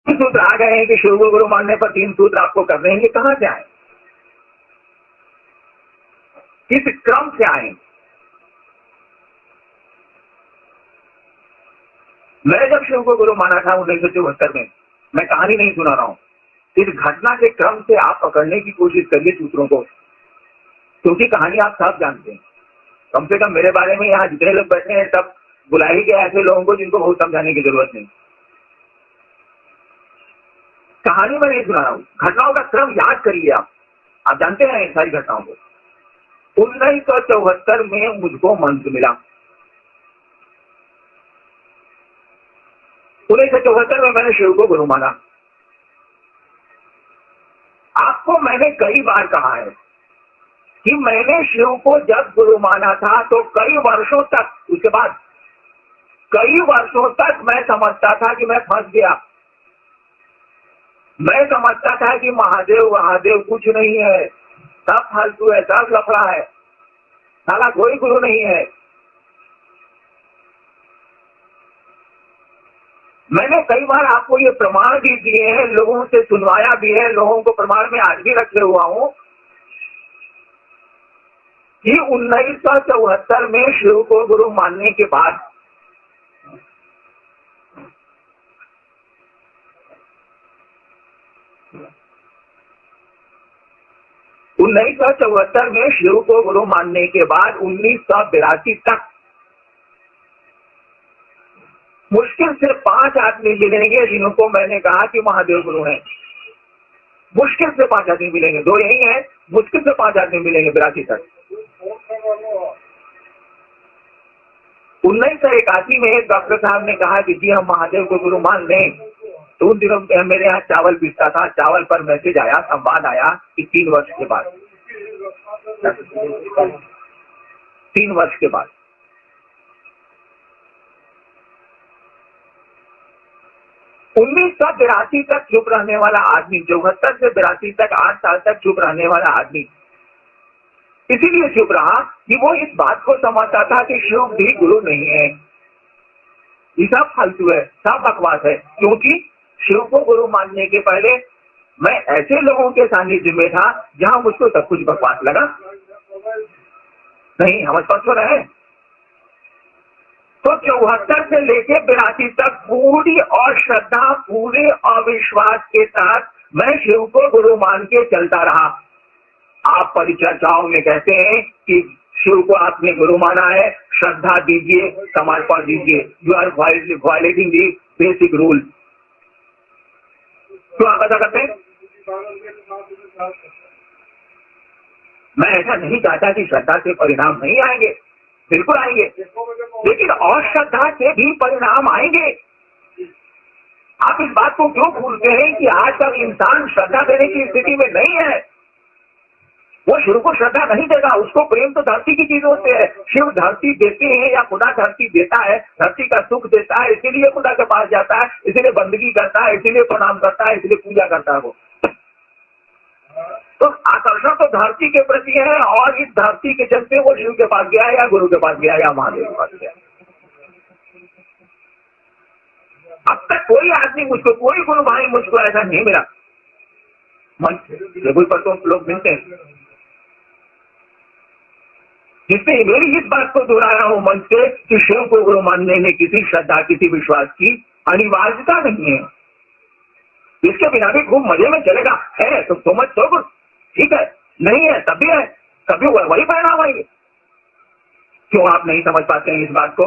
सूत्र आ गए हैं कि शिव को गुरु मानने पर 3 सूत्र आपको करने हैं, कहां से आए, किस क्रम से आए? मैं जब शिव को गुरु माना था 1974 में, मैं कहानी नहीं सुना रहा हूं, इस घटना के क्रम से आप पकड़ने की कोशिश करिए सूत्रों को, क्योंकि कहानी आप सब जानते हैं। कम से कम मेरे बारे में यहाँ जितने लोग बैठे हैं सब बुला ही गया ऐसे लोगों को जिनको बहुत समझाने की जरूरत नहीं। कहानी में नहीं सुना रहा हूं, घटनाओं का क्रम याद करिए आप जानते हैं सारी घटनाओं को। 1974 में मुझको मंत्र मिला। 1974 में मैंने शिव को गुरु माना। आपको मैंने कई बार कहा है कि मैंने शिव को जब गुरु माना था तो कई वर्षों तक, उसके बाद कई वर्षों तक मैं समझता था कि मैं फंस गया। मैं समझता था कि महादेव महादेव कुछ नहीं है, सब फालतू है, सब लफड़ा है, साला कोई गुरु नहीं है। मैंने कई बार आपको ये प्रमाण भी दिए हैं, लोगों से सुनवाया भी है, लोगों को प्रमाण में आज भी रखे हुआ हूं कि 1974 में शिव को गुरु मानने के बाद 1974 में शिव को गुरु मानने के बाद 1982 तक मुश्किल से 5 आदमी मिलेंगे जिनको मैंने कहा कि महादेव गुरु हैं। मुश्किल से 5 आदमी मिलेंगे, 2 यही हैं, मुश्किल से 5 आदमी मिलेंगे 82 तक। 1981 में एक डॉक्टर साहब ने कहा कि जी हम महादेव को गुरु मान लें, तो उन दिनों मेरे यहाँ चावल पिसता था, चावल पर मैसेज आया, संवाद आया कि 3 वर्ष के बाद 3 वर्ष के बाद 1982 तक चुप रहने वाला आदमी, 74 से 82 तक 8 साल तक चुप रहने वाला आदमी इसीलिए चुप रहा कि वो इस बात को समझता था कि शिव भी गुरु नहीं है, ये सब फालतू है, सब बकवास है। क्योंकि शिव को गुरु मानने के पहले मैं ऐसे लोगों के सानिध्य में था जहां मुझको सब कुछ बकवास लगा। नहीं हम स्पष्ट हो रहे हैं। तो 74 से लेके 82 तक पूरी और श्रद्धा, पूरे अविश्वास के साथ मैं शिव को गुरु मान के चलता रहा। आप परिचर्चाओं में कहते हैं कि शिव को आपने गुरु माना है, श्रद्धा दीजिए, समर्पण दीजिए, you are violating the basic rule. क्यों आप ऐसा करते हैं? मैं ऐसा नहीं चाहता कि श्रद्धा से परिणाम नहीं आएंगे, बिल्कुल आएंगे, लेकिन अश्रद्धा से भी परिणाम आएंगे। आप इस बात को क्यों भूलते हैं कि आज तक इंसान श्रद्धा देने की स्थिति में नहीं है। वो शिव को श्रद्धा नहीं देगा, उसको प्रेम तो धरती की चीजों से है। शिव धरती देते हैं या खुदा धरती देता है, धरती का सुख देता है, इसीलिए खुदा के पास जाता है, इसीलिए बंदगी करता है, इसीलिए प्रणाम करता है, इसलिए पूजा करता है वो। तो आकर्षण तो धरती के प्रति है और इस धरती के चलते वो शिव के पास गया या गुरु के पास गया या महादेव के पास गया। अब तक कोई आदमी मुझको, कोई गुरु भाई मुझको ऐसा नहीं मिला। टेबल पर तो लोग मिलते हैं जिससे मेरी इस बात को दोहराया हूं मन से कि शिव को गुरु मानने में किसी श्रद्धा, किसी विश्वास की अनिवार्यता नहीं है। इसके बिना भी खूब मजे में चलेगा। है तो समझ तो ठीक है, नहीं है तब भी है, तभी वही परिणाम आएंगे। क्यों आप नहीं समझ पाते हैं इस बात को?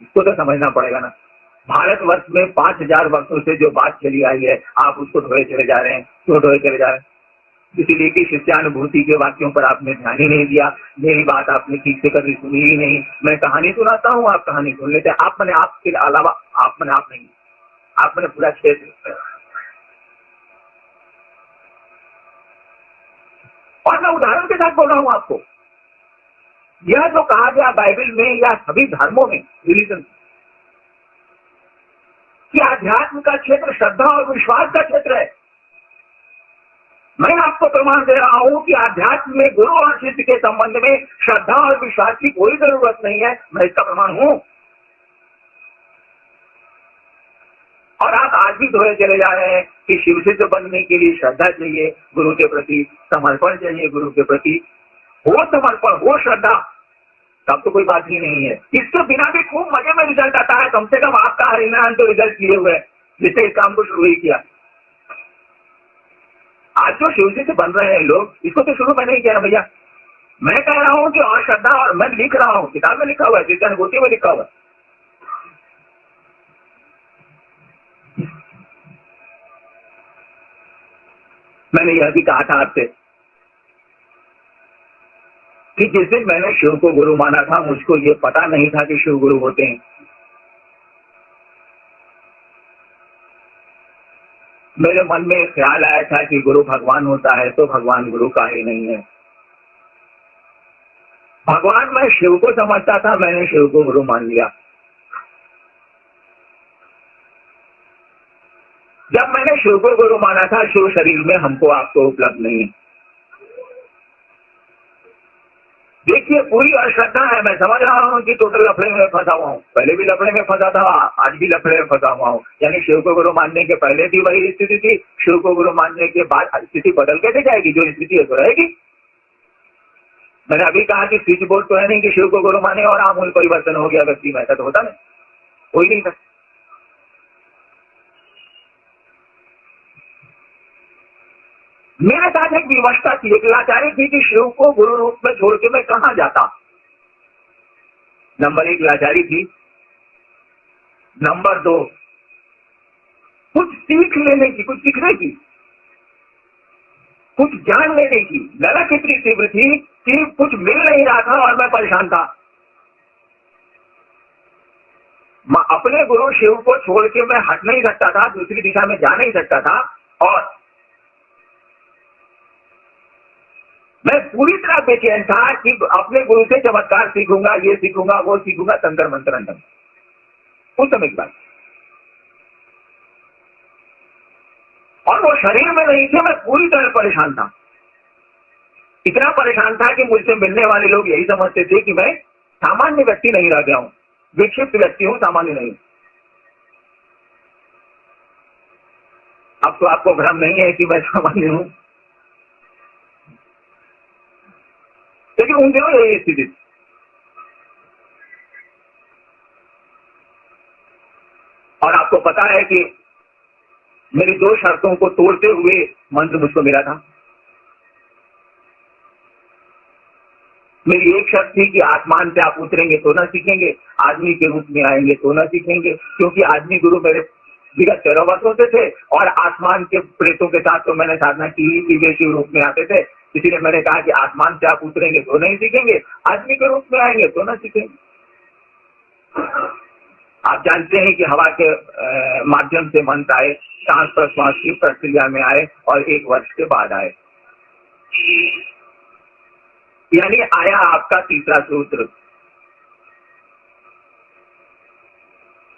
इसको तो समझना पड़ेगा ना। भारतवर्ष में 5000 वर्षों से जो बात चली आई है, आप उसको ढोए चले जा रहे हैं। क्यों ढोए चले जा रहे हैं? इसीलिए कि शिष्यानुभूति के वाक्यों पर आपने ध्यान ही नहीं दिया, मेरी बात आपने ठीक से कभी सुनी ही नहीं। मैं कहानी सुनाता हूँ, आप कहानी सुन लेते हैं। आप मैंने आपके अलावा आप नहीं, आप मैंने पूरा क्षेत्र। और मैं उदाहरण के साथ बोल रहा हूं आपको। यह जो कहा गया बाइबल में या सभी धर्मों में, रिलीजन, कि आध्यात्म का क्षेत्र श्रद्धा और विश्वास का क्षेत्र है। मैं आपको प्रमाण दे रहा हूं कि आध्यात्म में गुरु और शिष्य के संबंध में श्रद्धा और विश्वास की कोई जरूरत नहीं है। मैं इसका प्रमाण हूं। आज भी दोहरे चले जा रहे हैं कि शिव सिद्ध बनने के लिए श्रद्धा चाहिए, गुरु के प्रति समर्पण चाहिए, गुरु के प्रति हो समर्पण, हो श्रद्धा, तब तो कोई बात ही नहीं है। इसके बिना भी खूब मजे में रिजल्ट आता है। कम से कम आपका हरिनारायण तो रिजल्ट किए हुए है, जिससे इस काम को शुरू ही किया। आज जो शिव सिद्ध बन रहे हैं लोग, इसको तो शुरू में नहीं किया भैया। मैं कह रहा हूं कि और श्रद्धा, और मैं लिख रहा हूं, किताब में लिखा हुआ है, कीर्तन में लिखा हुआ है। मैंने यह भी कहा था आपसे कि जिस दिन मैंने शिव को गुरु माना था, मुझको ये पता नहीं था कि शिव गुरु होते हैं। मेरे मन में एक ख्याल आया था कि गुरु भगवान होता है, तो भगवान गुरु का ही नहीं है। भगवान मैं शिव को समझता था, मैंने शिव को गुरु मान लिया। जब मैंने शिव को गुरु माना था, शिव शरीर में हमको आपको उपलब्ध नहीं है। देखिए पूरी अश्रद्धा है। मैं समझ रहा हूँ कि टोटल लफड़े में फंसा हुआ हूँ, पहले भी लफड़े में फंसा था, आज भी लफड़े में फंसा हुआ हूँ। यानी शिव को गुरु मानने के पहले भी वही स्थिति थी, शिव को गुरु मानने के बाद स्थिति बदल कैसे जाएगी? जो स्थिति है तो रहेगी। मैंने अभी कहा कि स्विच बोर्ड तो है नहीं कि शिव को गुरु माने और आमूल परिवर्तन हो गया व्यक्ति में, ऐसा तो होता नहीं, हो ही नहीं था। मेरे साथ एक विवशता थी, एक लाचारी थी कि शिव को गुरु रूप में छोड़ के मैं कहां जाता। नंबर 1 लाचारी थी। नंबर 2 कुछ सीख लेने की, कुछ सीखने की, कुछ जान लेने की ललक इतनी तीव्र थी कि कुछ मिल नहीं रहा था और मैं परेशान था। मैं अपने गुरु शिव को छोड़ के मैं हट नहीं सकता था, दूसरी दिशा में जा नहीं सकता था, और मैं पूरी तरह बेचैन था कि अपने गुरु से चमत्कार सीखूंगा, ये सीखूंगा, वो सीखूंगा, तंत्र मंत्र अंतर। उस समय की बात, और वो शरीर में नहीं थे, मैं पूरी तरह परेशान था। इतना परेशान था कि मुझसे मिलने वाले लोग यही समझते थे कि मैं सामान्य व्यक्ति नहीं रह गया हूं, विक्षिप्त व्यक्ति हूं, सामान्य नहीं। अब तो आपको भ्रम नहीं है कि मैं सामान्य हूं, लेकिन उन दिनों यही स्थिति थी। और आपको पता है कि मेरी 2 शर्तों को तोड़ते हुए मंत्र मुझको मिला था। मेरी एक शर्त थी कि आसमान से आप उतरेंगे तो ना सीखेंगे, आदमी के रूप में आएंगे तो ना सीखेंगे, क्योंकि आदमी गुरु मेरे विगत 13 वर्षों से थे, और आसमान के प्रेतों के साथ तो मैंने साधना की ही, वे शिव रूप में आते थे। इसीलिए मैंने कहा कि आसमान से आप उतरेंगे तो नहीं सीखेंगे, आदमी के रूप में आएंगे तो ना सीखेंगे। आप जानते हैं कि हवा के माध्यम से मंत्र आए, सांस प्रश्वास की प्रक्रिया में आए, और 1 वर्ष के बाद आए। यानी आया आपका तीसरा सूत्र।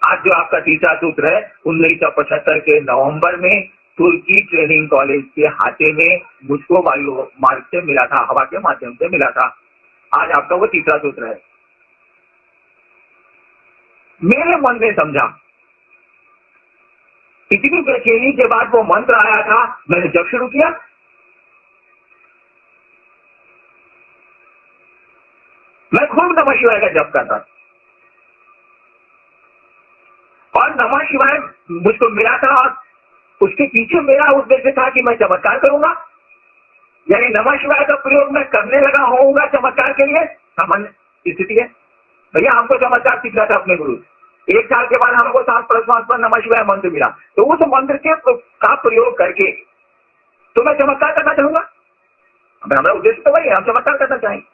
आज जो आपका तीसरा सूत्र है, 1975 के नवंबर में तुर्की ट्रेनिंग कॉलेज के हाथे में मुझको वायु मार्ग से मिला था, हवा के माध्यम से मिला था। आज आपका वो तीसरा सूत्र है। मेरे मन में समझा, इतनी बेचैनी के बाद वो मंत्र आया था, मैंने जब शुरू किया, मैं खूब नमः शिवाय का जप करता, और नमः शिवाय मुझको मिला था, और उसके पीछे मेरा उद्देश्य था कि मैं चमत्कार करूंगा। यानी नमः शिवाय का प्रयोग मैं करने लगा होऊंगा चमत्कार के लिए। सामान्य स्थिति है भैया, हमको चमत्कार सीखना था अपने गुरु। 1 साल के बाद हमको सांस प्रश्वास पर नमः शिवाय मंत्र मिला, तो उस मंत्र के का प्रयोग करके तो मैं चमत्कार करना चाहूंगा। हमारा उद्देश्य तो वही है, हम चमत्कार करना चाहेंगे।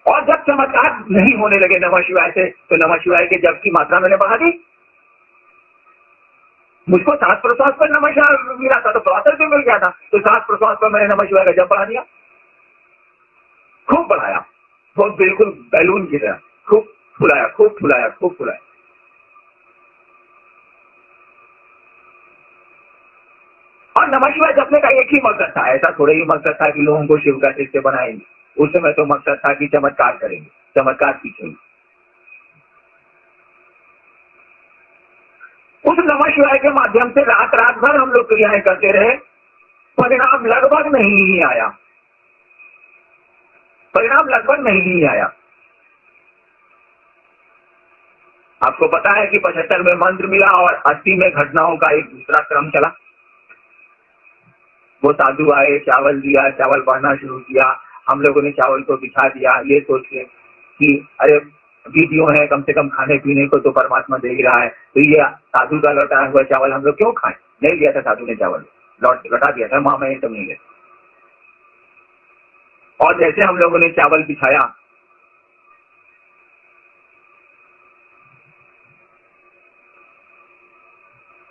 और जब चमत्कार नहीं होने लगे नमः शिवाय से, तो नमः शिवाय के जप की मात्रा मैंने बढ़ा दी। मुझको सांस प्रश्वास पर नमः शिवाय मिला था, तो प्रोसेस भी मिल गया था, तो सांस प्रश्वास पर मैंने नमः शिवाय का जप बढ़ा दिया, खूब बढ़ाया, वो बिल्कुल बैलून की तरह खूब फुलाया, खूब फुलाया, खूब फुलाया। और नमः शिवाय जपने का एक ही मकसद था, ऐसा थोड़े ही मकसद था कि लोगों को शिव का शिष्य बनाएंगे। उस समय तो मकसद था कि चमत्कार करेंगे, चमत्कार सीखेंगे। उस नमः शिवाय के माध्यम से रात रात भर हम लोग क्रियाएं करते रहे, परिणाम लगभग नहीं आया, परिणाम लगभग नहीं आया। आपको पता है कि 75 में मंत्र मिला और 80 में घटनाओं का एक दूसरा क्रम चला। वो साधु आए, चावल दिया, चावल पढ़ना शुरू किया, हम लोगों ने चावल को बिछा दिया ये सोच के कि अरे वीडियो है, कम से कम खाने पीने को तो परमात्मा दे ही रहा है, तो ये साधु का लौटाया हुआ चावल हम लोग क्यों खाएं। नहीं दिया था साधु ने चावल, लौटा दिया था, माँ मैं सब नहीं गया। और जैसे हम लोगों ने चावल बिछाया,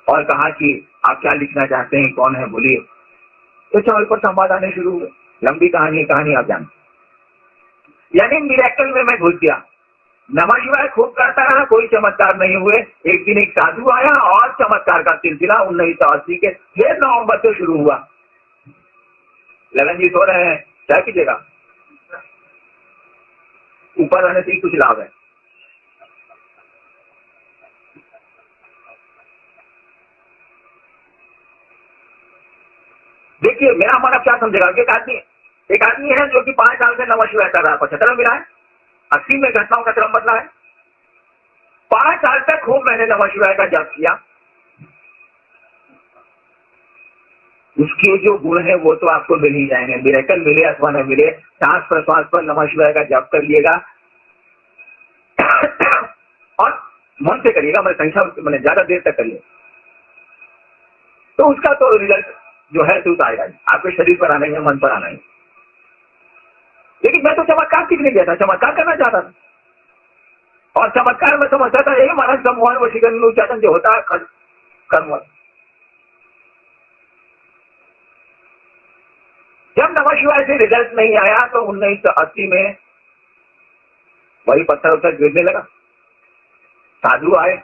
और कहा कि आप क्या लिखना चाहते हैं, कौन है बोलिए, तो चावल पर संवाद आने शुरू हुए। लंबी कहानी आप जानते। यानी मिरेकल में मैं घुस गया, नमः शिवाय खूब करता रहा, कोई चमत्कार नहीं हुए। एक दिन एक साधु आया और चमत्कार का सिलसिला 1980 के फिर नवंबर से शुरू हुआ। लगन जी सो रहे हैं, क्या कीजिएगा, ऊपर रहने से ही कुछ लाभ है। देखिए मेरा मन अब क्या समझेगा। एक आदमी है जो कि 5 साल से नमः शिवाय कर रहा है, 75 में मिला है, 80 में घटनाओं का क्रम बदला है। 5 साल तक खूब मैंने नमः शिवाय का जप किया, उसके जो गुण है वो तो आपको मिल ही जाएंगे, मिरेकल मिले अथवा न मिले। सांस प्रश्वास पर नमः शिवाय का जप कर लिएगा और मन से करिएगा, मैं संख्या मैंने ज्यादा देर तक करिए, तो उसका तो रिजल्ट जो है तो आएगा, आपके शरीर पर आना है, मन पर आना है। लेकिन मैं तो चमत्कार सीखने गया था, चमत्कार करना चाहता था, और चमत्कार में समझता था यही मानस सम्मोहन वशीकरण उच्चाटन जो होता है कर्म। जब नमः शिवाय से रिजल्ट नहीं आया तो 1980 में वही पत्थर उत्तर गिरने लगा। साधु आए,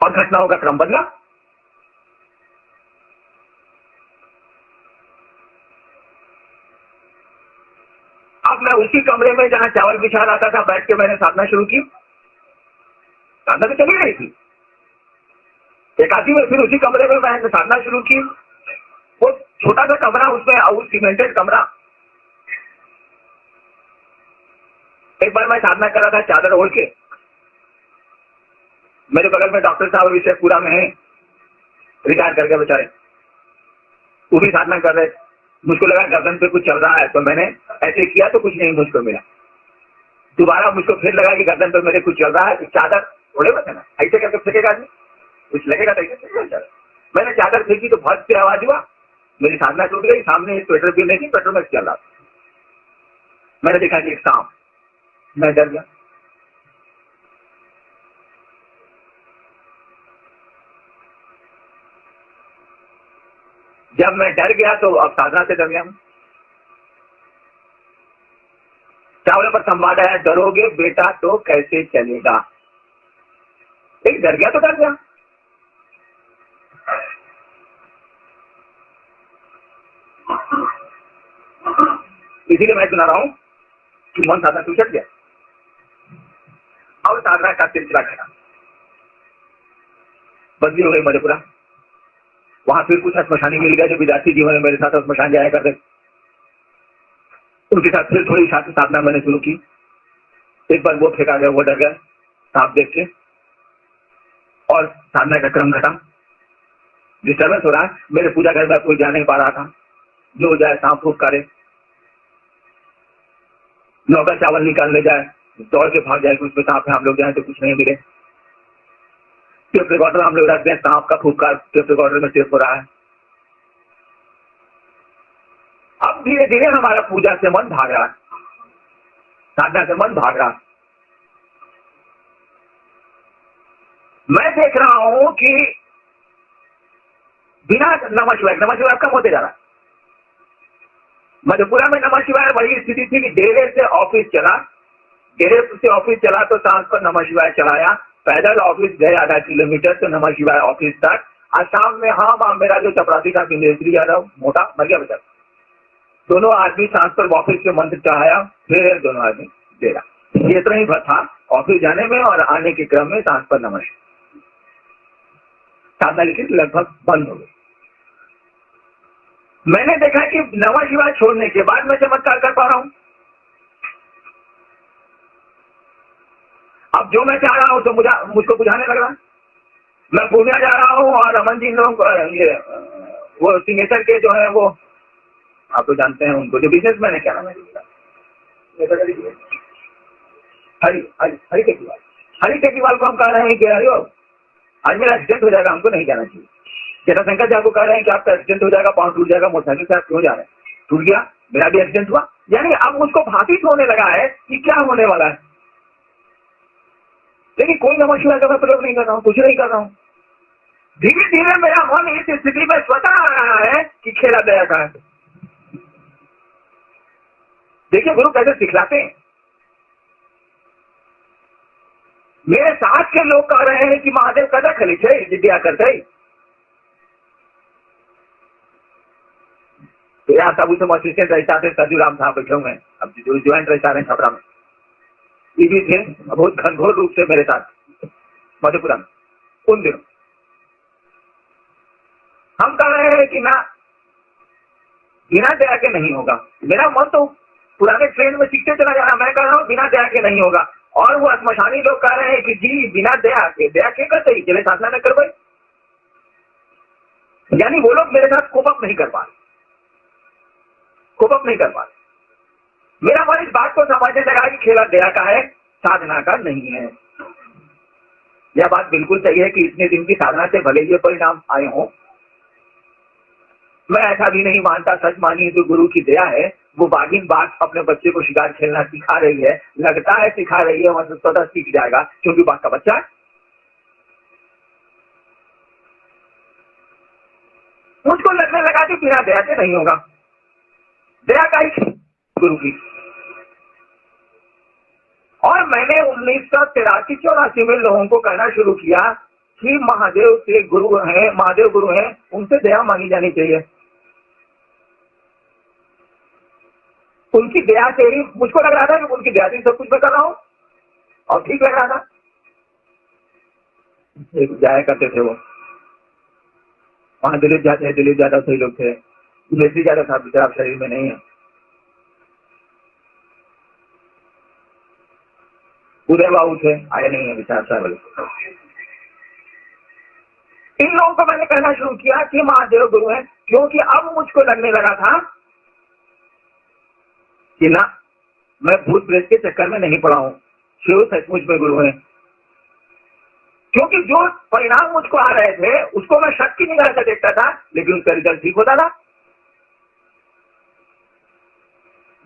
और घटनाओं का क्रम बदला। अब मैं उसी कमरे में जहां चावल बिछा रहा था बैठ के मैंने साधना शुरू की। साधना तो चली रही थी, एकादशी में फिर उसी कमरे में मैंने साधना शुरू की। वो छोटा सा कमरा, उसमें और सीमेंटेड कमरा। एक बार मैं साधना कर रहा था चादर ओढ़ के, मेरे बगल में डॉक्टर साहब विषयपुरा में है, रिटायर कर गए बेचारे, वो भी साधना कर रहे। मुझको लगा गर्दन पे कुछ चल रहा है, तो मैंने ऐसे किया तो कुछ नहीं मुझको मिला। दोबारा मुझको फिर लगा कि गर्दन पे मेरे कुछ चल रहा है, तो चादर ओढ़े बता ना, ऐसे करके फेंकेगा आदमी, कुछ लगेगा तो ऐसे। मैंने चादर फेंकी तो बहुत से आवाज हुआ, मेरी साधना टूट गई। सामने एक पेट्रोल भी नहीं थी, पेट्रोल में चल रहा था। मैंने देखा कि एक सांप, मैं डर गया। जब मैं डर गया तो अब साधना से डर गया। चावल पर संवाद आया, डरोगे बेटा तो कैसे चलेगा। एक डर गया तो डर गया। इसीलिए मैं सुना रहा हूं कि मन साधना टूट गया और साधना का सिलसिला गया। बदली हो गई मधेपुरा, वहां फिर कुछ स्मशानी मिल गया जो विद्यार्थी जीवन में मेरे साथ स्मशान जाया करते, उनके साथ फिर थोड़ी साधना मैंने शुरू की। एक बार वो फेंका गया, वो डर गया सांप देख के, और साधना का क्रम घटा। डिस्टर्बेंस हो रहा है, मेरे पूजा घर में कोई जा नहीं पा रहा था, जो जाए सांप फूक करे, नौका चावल निकाल ले जाए, दौड़ के भाग जाए कि उसमें सांप है, हम लोग जाए तो कुछ नहीं मिले। टेप रिकॉर्डर हम लोग रखते हैं, सांप का फूका टेप रिकॉर्डर में टेप हो रहा है। अब धीरे धीरे हमारा पूजा से मन भाग रहा है, साधना से मन भाग रहा है। मैं देख रहा हूं कि बिना नमः शिवाय कम होते जा रहा है। मधेपुरा में नमः शिवाय वही स्थिति थी कि डेरे से ऑफिस चला, डेरे से ऑफिस चला तो सांस पर नमः शिवाय चलाया, पैदल ऑफिस गए आधा किलोमीटर तो नमः शिवाय ऑफिस तक। आज शाम में हाँ मेरा जो चपरासी था बिंदेश्वरी यादव मोटा मर गया बेचारा, दोनों आदमी सांस पर वापस के मंत्र चढ़ाया, फिर दोनों आदमी डेरा। ये इतना ही था। ऑफिस जाने में और आने के क्रम में सांस पर नमस्कार, साधना लिखित लगभग बंद हो गई। मैंने देखा कि नमः शिवाय छोड़ने के बाद मैं चमत्कार कर पा रहा हूं। अब जो मैं चाह रहा हूं तो मुझको बुझाने लग रहा। मैं पूर्णिया जा रहा हूं और रमन जी लोग ये वो सिग्नेचर के जो है वो आप तो जानते हैं उनको, जो बिजनेसमैन है, क्या नाम है हरी टेकीवाल। हरी टेकीवाल को हम कह रहे हैं कि अरे आज मेरा एक्सीडेंट हो जाएगा, हमको नहीं जाना चाहिए। जटाशंकर जी आपको कह रहे हैं कि आपका एक्सीडेंट हो जाएगा, पांव टूट जाएगा, मोटरसाइकिल से आप क्यों जा रहे हैं? टूट गया, मेरा भी एक्सीडेंट हुआ। यानी अब मुझको भाषित होने लगा है कि क्या होने वाला है, लेकिन कोई नमः शिवाय का मैं प्रयोग नहीं कर रहा हूं, कुछ नहीं कर रहा हूं। धीरे धीरे मेरा मन इस स्थिति में स्वतः आ रहा है कि खेला दया का है। देखिए गुरु कैसे सिखलाते हैं। मेरे साथ के लोग कह रहे हैं कि महादेव कदा खली छे जिद्दिया करते तो यहाँ सब उसे असिस्टेंट रहता थे, सजू राम साहब बैठे हुए हैं, अब जो ज्वाइंट रहता है छपरा में, ये भी थे बहुत घनघोर रूप से मेरे साथ मधेपुरा में उन दिनों। हम कह रहे हैं कि ना, बिना दया के नहीं होगा। मेरा मन तो पुराने ट्रेन में सीखते चला जा रहा, मैं कह रहा हूँ बिना दया के नहीं होगा। और वो श्मशानी लोग कह रहे हैं कि जी बिना दया के करते ही चले साधना न करवाई। यानी वो लोग मेरे साथ कोप अप नहीं कर पा रहे, मेरा मन इस बात को समझने लगा कि खेला दया का है, साधना का नहीं है। यह बात बिल्कुल सही है कि इतने दिन की साधना से भले ये परिणाम आए हों। मैं ऐसा भी नहीं मानता, सच मानिए तो गुरु की दया है। वो बागिन बात अपने बच्चे को शिकार खेलना सिखा रही है, लगता है सिखा रही है, मतलब स्वतः सीख जाएगा क्योंकि बात का बच्चा है। मुझको लगने लगा कि बिना दया से नहीं होगा, दया का ही गुरु की। और मैंने 1983-84 में लोगों को कहना शुरू किया कि महादेव से गुरु हैं, महादेव गुरु हैं, उनसे दया मांगी जानी चाहिए। उनकी दया से ही मुझको लग रहा था कि उनकी दया से सब कुछ मैं कर रहा हूं और ठीक लग रहा था। जाया करते थे वो वहां, दिलीप यादव सही लोग थे, दिलीप यादव साहब बेचारा शरीर में नहीं है, उदय बाबू थे, आए नहीं है विचार साहब। इन लोगों को मैंने कहना शुरू किया कि महादेव गुरु हैं, क्योंकि अब मुझको लगने लगा था कि ना, मैं भूत प्रेत के चक्कर में नहीं पड़ा हूं, शिव सचमुच में गुरु हैं। क्योंकि जो परिणाम मुझको आ रहे थे उसको मैं शक की निगाह से देखता था, लेकिन उसका रिजल्ट ठीक होता था।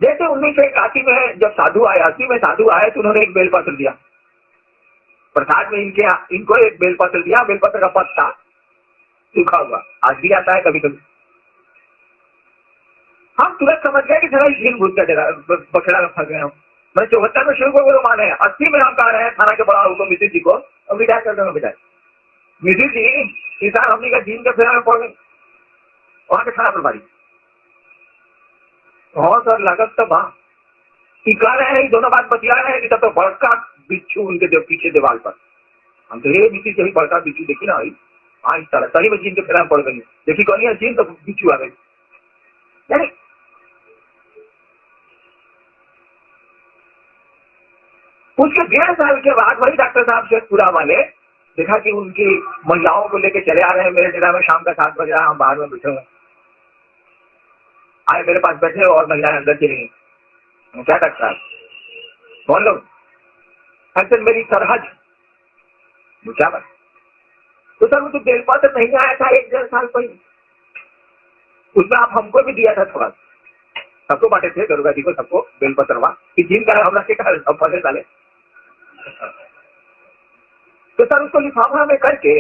जैसे 1981 में जब साधु आए, 80 में साधु आए तो उन्होंने एक बेलपत्र दिया प्रसाद में, इनको एक बेलपत्र दिया, बेलपत्र का पत्ता सूखा हुआ, आज भी आता है कभी कभी। हम तुरंत समझ गए कि सारा झील भूत का जगह बखेड़ा में फंस गए हम। मैं 74 में शिव को गुरु माने हैं, 80 में हम कह रहे हैं थाना के बड़ा हुक्म मिश्र जी को अब रिटायर कर देना बेटा। मिश्र जी किसान हमने का जीन के फेरा में पड़ गए, वहां के थाना प्रभारी। हाँ सर लागत तो वहां टिका रहे हैं, दोनों बात बतिया रहे हैं कि तब तो बड़का बिच्छू उनके पीछे दीवार पर। हम तो ये मिश्र जी बड़का बिच्छू देखी ना, हाँ इस तरह सही में जीन के फेरा में पड़ गई, देखी कौन है जीन तो बिच्छू आ गई। यानी उसके 1.5 साल के बाद वही डॉक्टर साहब शेखपुरा वाले देखा कि उनकी महिलाओं को लेके चले आ रहे हैं मेरे डेरा में, शाम का 7 बज रहा, हम बाहर में बैठे हुए आए, मेरे पास बैठे और महिलाएं अंदर चली गई। क्या डॉक्टर साहब कौन लोग? एक्चुअली मेरी सरहद। क्या बात? तो सर वो तो बेलपत्र नहीं आया था 1-1.5 साल पहले, उसमें आप हमको भी दिया था थोड़ा, सबको बांटे थे दुर्गा जी को, सबको बेलपत्र हुआ कि जिनका हम रखे सब फंसे डाले। तो सर उसको लिफाफा में करके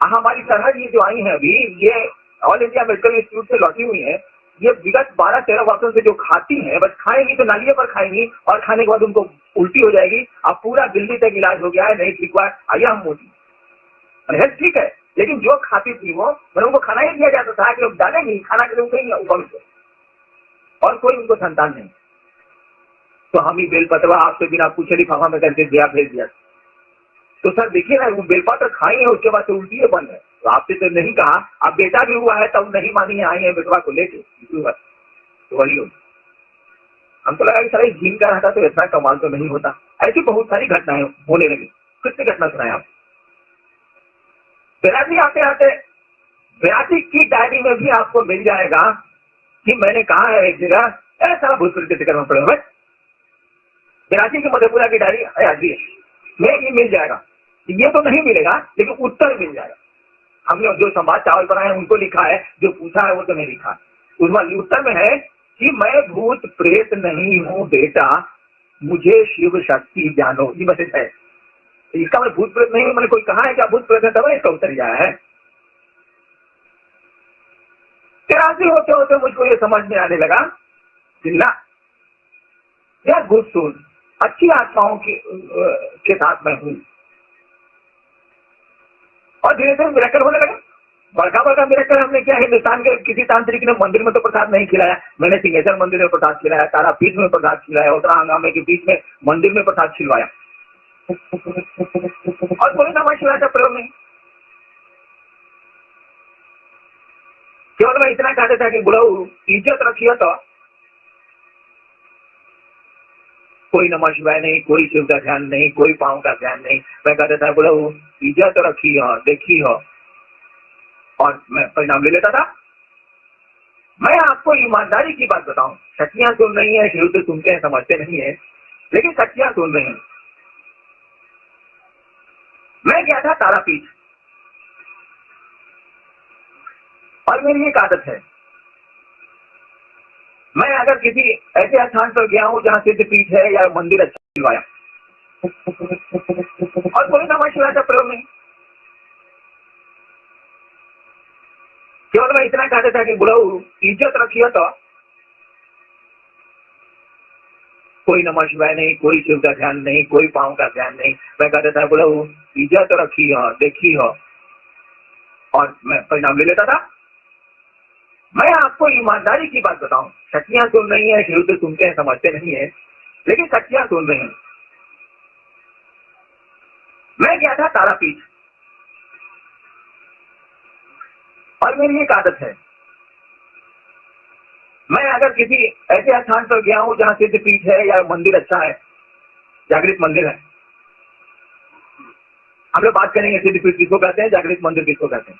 हमारी सरहद ये जो आई है अभी, ये ऑल इंडिया मेडिकल इंस्टीट्यूट से लौटी हुई है, ये विगत 12-13 वर्षों से जो खाती हैं, बस खाएंगी तो नालियों पर खाएंगी और खाने के बाद उनको उल्टी हो जाएगी। अब पूरा दिल्ली तक इलाज हो गया है, नहीं ठीक हुआ, आइए हम मोदी हेल्थ ठीक है, लेकिन जो खाती थी वो, मैंने उनको खाना ही दिया जाता था कि लोग डालेंगे खाना के लिए उठेंगे ऊपर से, और कोई उनको संतान नहीं, तो हम ही बेलपतवा आपसे बिना पूछे लिफाफा में करके दिया, भेज दिया। तो सर देखिए ना, वो बेलपत्र खाई है, उसके बाद तो उल्टी है बंद है। तो आपसे तो नहीं कहा, अब बेटा भी हुआ है तब नहीं मानी है, आई है बेटवा को लेके, तो वही हो। हमको लगा कि सारा जीन का रहता तो इतना कमाल तो नहीं होता। ऐसी बहुत सारी घटनाएं होने लगी। कितनी घटना सुनाए आप। बेराती आते आते बेराती की डायरी में भी आपको मिल जाएगा कि मैंने कहा है एक जगह, ऐसा भूतपूर्व के चक्कर में पड़े हुए। बेराती की मधेपुरा की डायरी में ये मिल जाएगा। ये तो नहीं मिलेगा लेकिन उत्तर मिल जाएगा। हमने जो संवाद चावल बनाए हैं उनको लिखा है, जो पूछा है वो तो नहीं लिखा। उसमें उत्तर में है कि मैं भूत प्रेत नहीं हूं बेटा, मुझे शिव शक्ति जानो। ये मैसेज है। इसका मतलब भूत प्रेत नहीं हूं, मैंने कोई कहा है क्या भूत प्रेत है, तब इसका उत्तर ही आया है। 83 होते होते मुझको ये समझ में आने लगा जिल्ला यह गुस्सूल अच्छी आत्माओं के साथ मैं हूं। और धीरे धीरे मिरेकल होने लगा। बड़का बड़का मिरेकल हमने किया। हिंदुस्तान के किसी तांत्रिक ने मंदिर में तो प्रसाद नहीं खिलाया, मैंने सिंहेश्वर मंदिर में प्रसाद खिलाया, तारापीठ में प्रसाद खिलाया, उत्तरा हंगामे के बीच में मंदिर में प्रसाद खिलवाया, और कोई नमः शिवाय का प्रयोग नहीं। केवल मैं इतना कहता था कि बुढ़ऊ इज्जत रखिए, तो कोई नमः शिवाय नहीं, कोई शिव का ध्यान नहीं, कोई पाँव का ध्यान नहीं। मैं कहता था बुढ़ऊ इज्जत रखी हो, देखी हो, और मैं परिणाम ले लेता था। मैं आपको ईमानदारी की बात बताऊं, सच्चियां सुन रही है, शिव तो सुनते हैं, समझते नहीं है, लेकिन सच्चियां सुन रही हैं। मैं गया था तारापीठ, और मेरी एक आदत है, मैं अगर किसी ऐसे स्थान पर गया हूं जहां सिद्ध पीठ है या मंदिर अच्छा खिलवाया, और कोई नमः शिवाय का प्रयोग नहीं, केवल मैं इतना कहता था कि बुढ़ऊ इज्जत रखिए, तो कोई नमः शिवाय नहीं, कोई शिव का ध्यान नहीं, कोई पाँव का ध्यान नहीं। मैं कहता था बुढ़ऊ इज्जत रखी हो, देखी हो, और मैं परिणाम ले लेता था। मैं आपको ईमानदारी की बात बताऊं, सच्चियां सुन रही है, शिव तो सुनते हैं, समझते नहीं है, लेकिन सच्चियां सुन रही हैं। मैं गया था तारापीठ, और मेरी एक आदत है, मैं अगर किसी ऐसे स्थान पर गया हूं जहां सिद्ध पीठ है या मंदिर अच्छा है, जागृत मंदिर है, हम लोग बात करेंगे सिद्ध पीठ किसको कहते हैं, जागृत मंदिर किसको कहते हैं।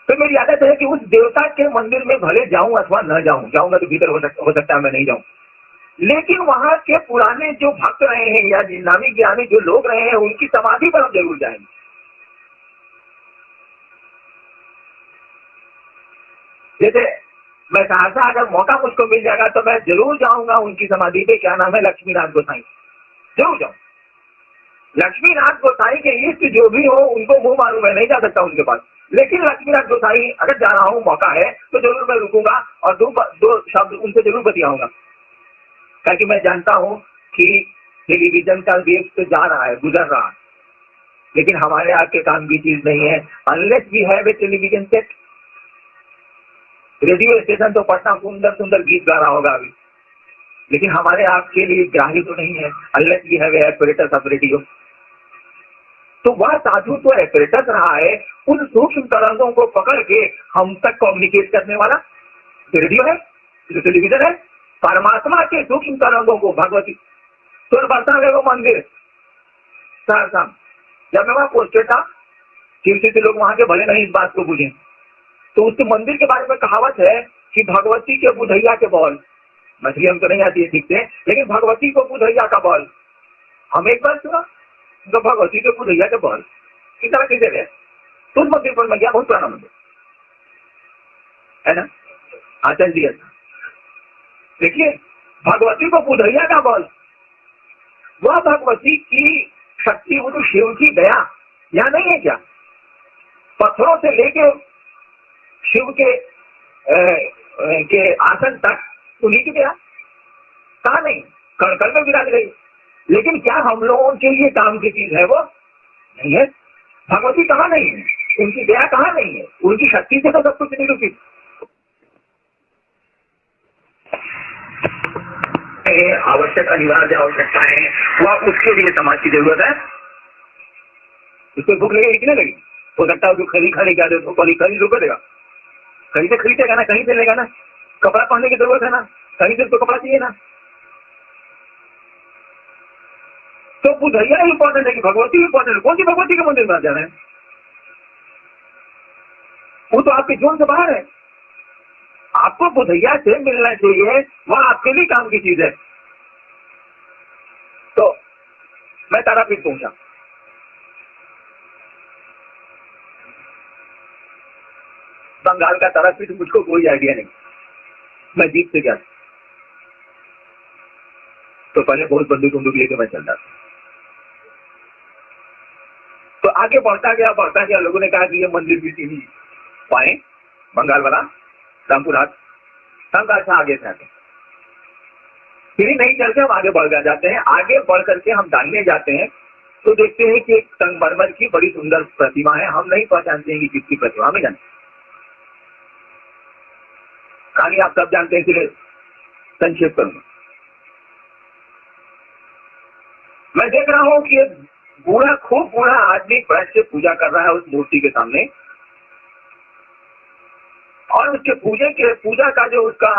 तो मेरी आदत है कि उस देवता के मंदिर में भले जाऊं अथवा न जाऊं, जाऊंगा तो भीतर हो सकता है मैं नहीं जाऊं, लेकिन वहां के पुराने जो भक्त रहे हैं या नामी ज्ञानी जो लोग रहे हैं, उनकी समाधि पर हम जरूर जाएंगे। जैसे मैं सहरसा अगर मौका मुझको मिल जाएगा तो मैं जरूर जाऊंगा उनकी समाधि पे, क्या नाम है, लक्ष्मीनाथ गोसाई, जरूर जाऊं। लक्ष्मीनाथ गोसाई के इष्ट जो भी हो उनको मुंह मालूम, मैं नहीं जा सकता उनके पास, लेकिन लक्ष्मीनाथ गोसाई अगर जा रहा हूं, मौका है तो जरूर मैं रुकूंगा और दो शब्द उनसे जरूर बतियाऊंगा, क्योंकि मैं जानता हूं कि टेलीविजन का वेव तो जा रहा है, गुजर रहा है, लेकिन हमारे आपके काम की चीज नहीं है। Unless we have a television set, radio station तो पटना सुंदर सुंदर गीत गा रहा होगा अभी, लेकिन हमारे आपके लिए ग्राही तो नहीं है, unless we have a operator of radio. तो वह साधु तो ऑपरेटर रहा है, उन सूक्ष्म तरंगों को पकड़ के हम तक कम्युनिकेट करने वाला रेडियो है, जो टेलीविजन है। परमात्मा के सूक्ष्म तरंगों को भगवती तो बरसा है वो मंदिर सहरसा, जब मैं वहां पहुंचे था, शिव लोग वहां के भले नहीं इस बात को बुझे, तो उस मंदिर के बारे में कहावत है कि भगवती के बुधैया के बॉल, मछली हमको नहीं आती है ठीक से, लेकिन भगवती को बुधैया का बॉल हम एक बार सुना, तो भगवती के बुधैया के बॉल किस तरह कैसे गए। तो उस मंदिर पर मैं गया, बहुत पुराना मंदिर है ना, आचल जी। देखिए भगवती को बुधैया का बॉल, वह भगवती की शक्ति, वो तो शिव की दया यहाँ नहीं है क्या, पत्थरों से लेके शिव के आसन तक उन्हीं की दया, कहा नहीं, कण कण में विराज रही, लेकिन क्या हम लोगों के लिए काम की चीज है वो नहीं है। भगवती कहाँ नहीं है, उनकी दया कहाँ नहीं है, उनकी शक्ति से तो सब कुछ नहीं रुकी। है, आवश्यक अनिवार्य आवश्यकताएं, वो आप उसके लिए समाज की जरूरत है। उसको भूख लगेगी कि नहीं लगेगी? हो सकता है जो खरीद खरीद जा रहे हो खरीद रुको देगा, कहीं से खरीदेगा ना, कहीं से लेगा ना। कपड़ा पहनने की जरूरत है ना, कहीं से तो कपड़ा चाहिए ना। तो बुधैया इंपॉर्टेंट है कि भगवती इंपॉर्टेंट है? कौन सी भगवती के मंदिर में जा रहे हैं? वो तो आपके जोन से बाहर है। आपको बुधैया से मिलना चाहिए, वह आपके लिए काम की चीज है। तो मैं तारापीठ पहुंचा, बंगाल का तारापीठ मुझको कोई आइडिया नहीं, मैं जीप से गया। तो पहले बहुत बंदूक लेके मैं चलता था। तो आगे बढ़ता गया, लोगों ने कहा कि ये मंदिर भी नहीं पाए, बंगाल वाला रामपुर हाट। हम कहा अच्छा आगे से आते, फिर ही नहीं चलते, हम आगे बढ़ जाते हैं। आगे बढ़ करके हम दाहिने जाते हैं तो देखते हैं कि एक संगमरमर की बड़ी सुंदर प्रतिमा है। हम नहीं पहचानते हैं कि किसकी प्रतिमा, हमें जानते। कहानी आप सब जानते हैं, इसलिए संक्षेप करूंगा। मैं देख रहा हूं कि एक बूढ़ा, खूब बूढ़ा आदमी बैठ से पूजा कर रहा है उस मूर्ति के सामने, और उसके पूजा का जो उसका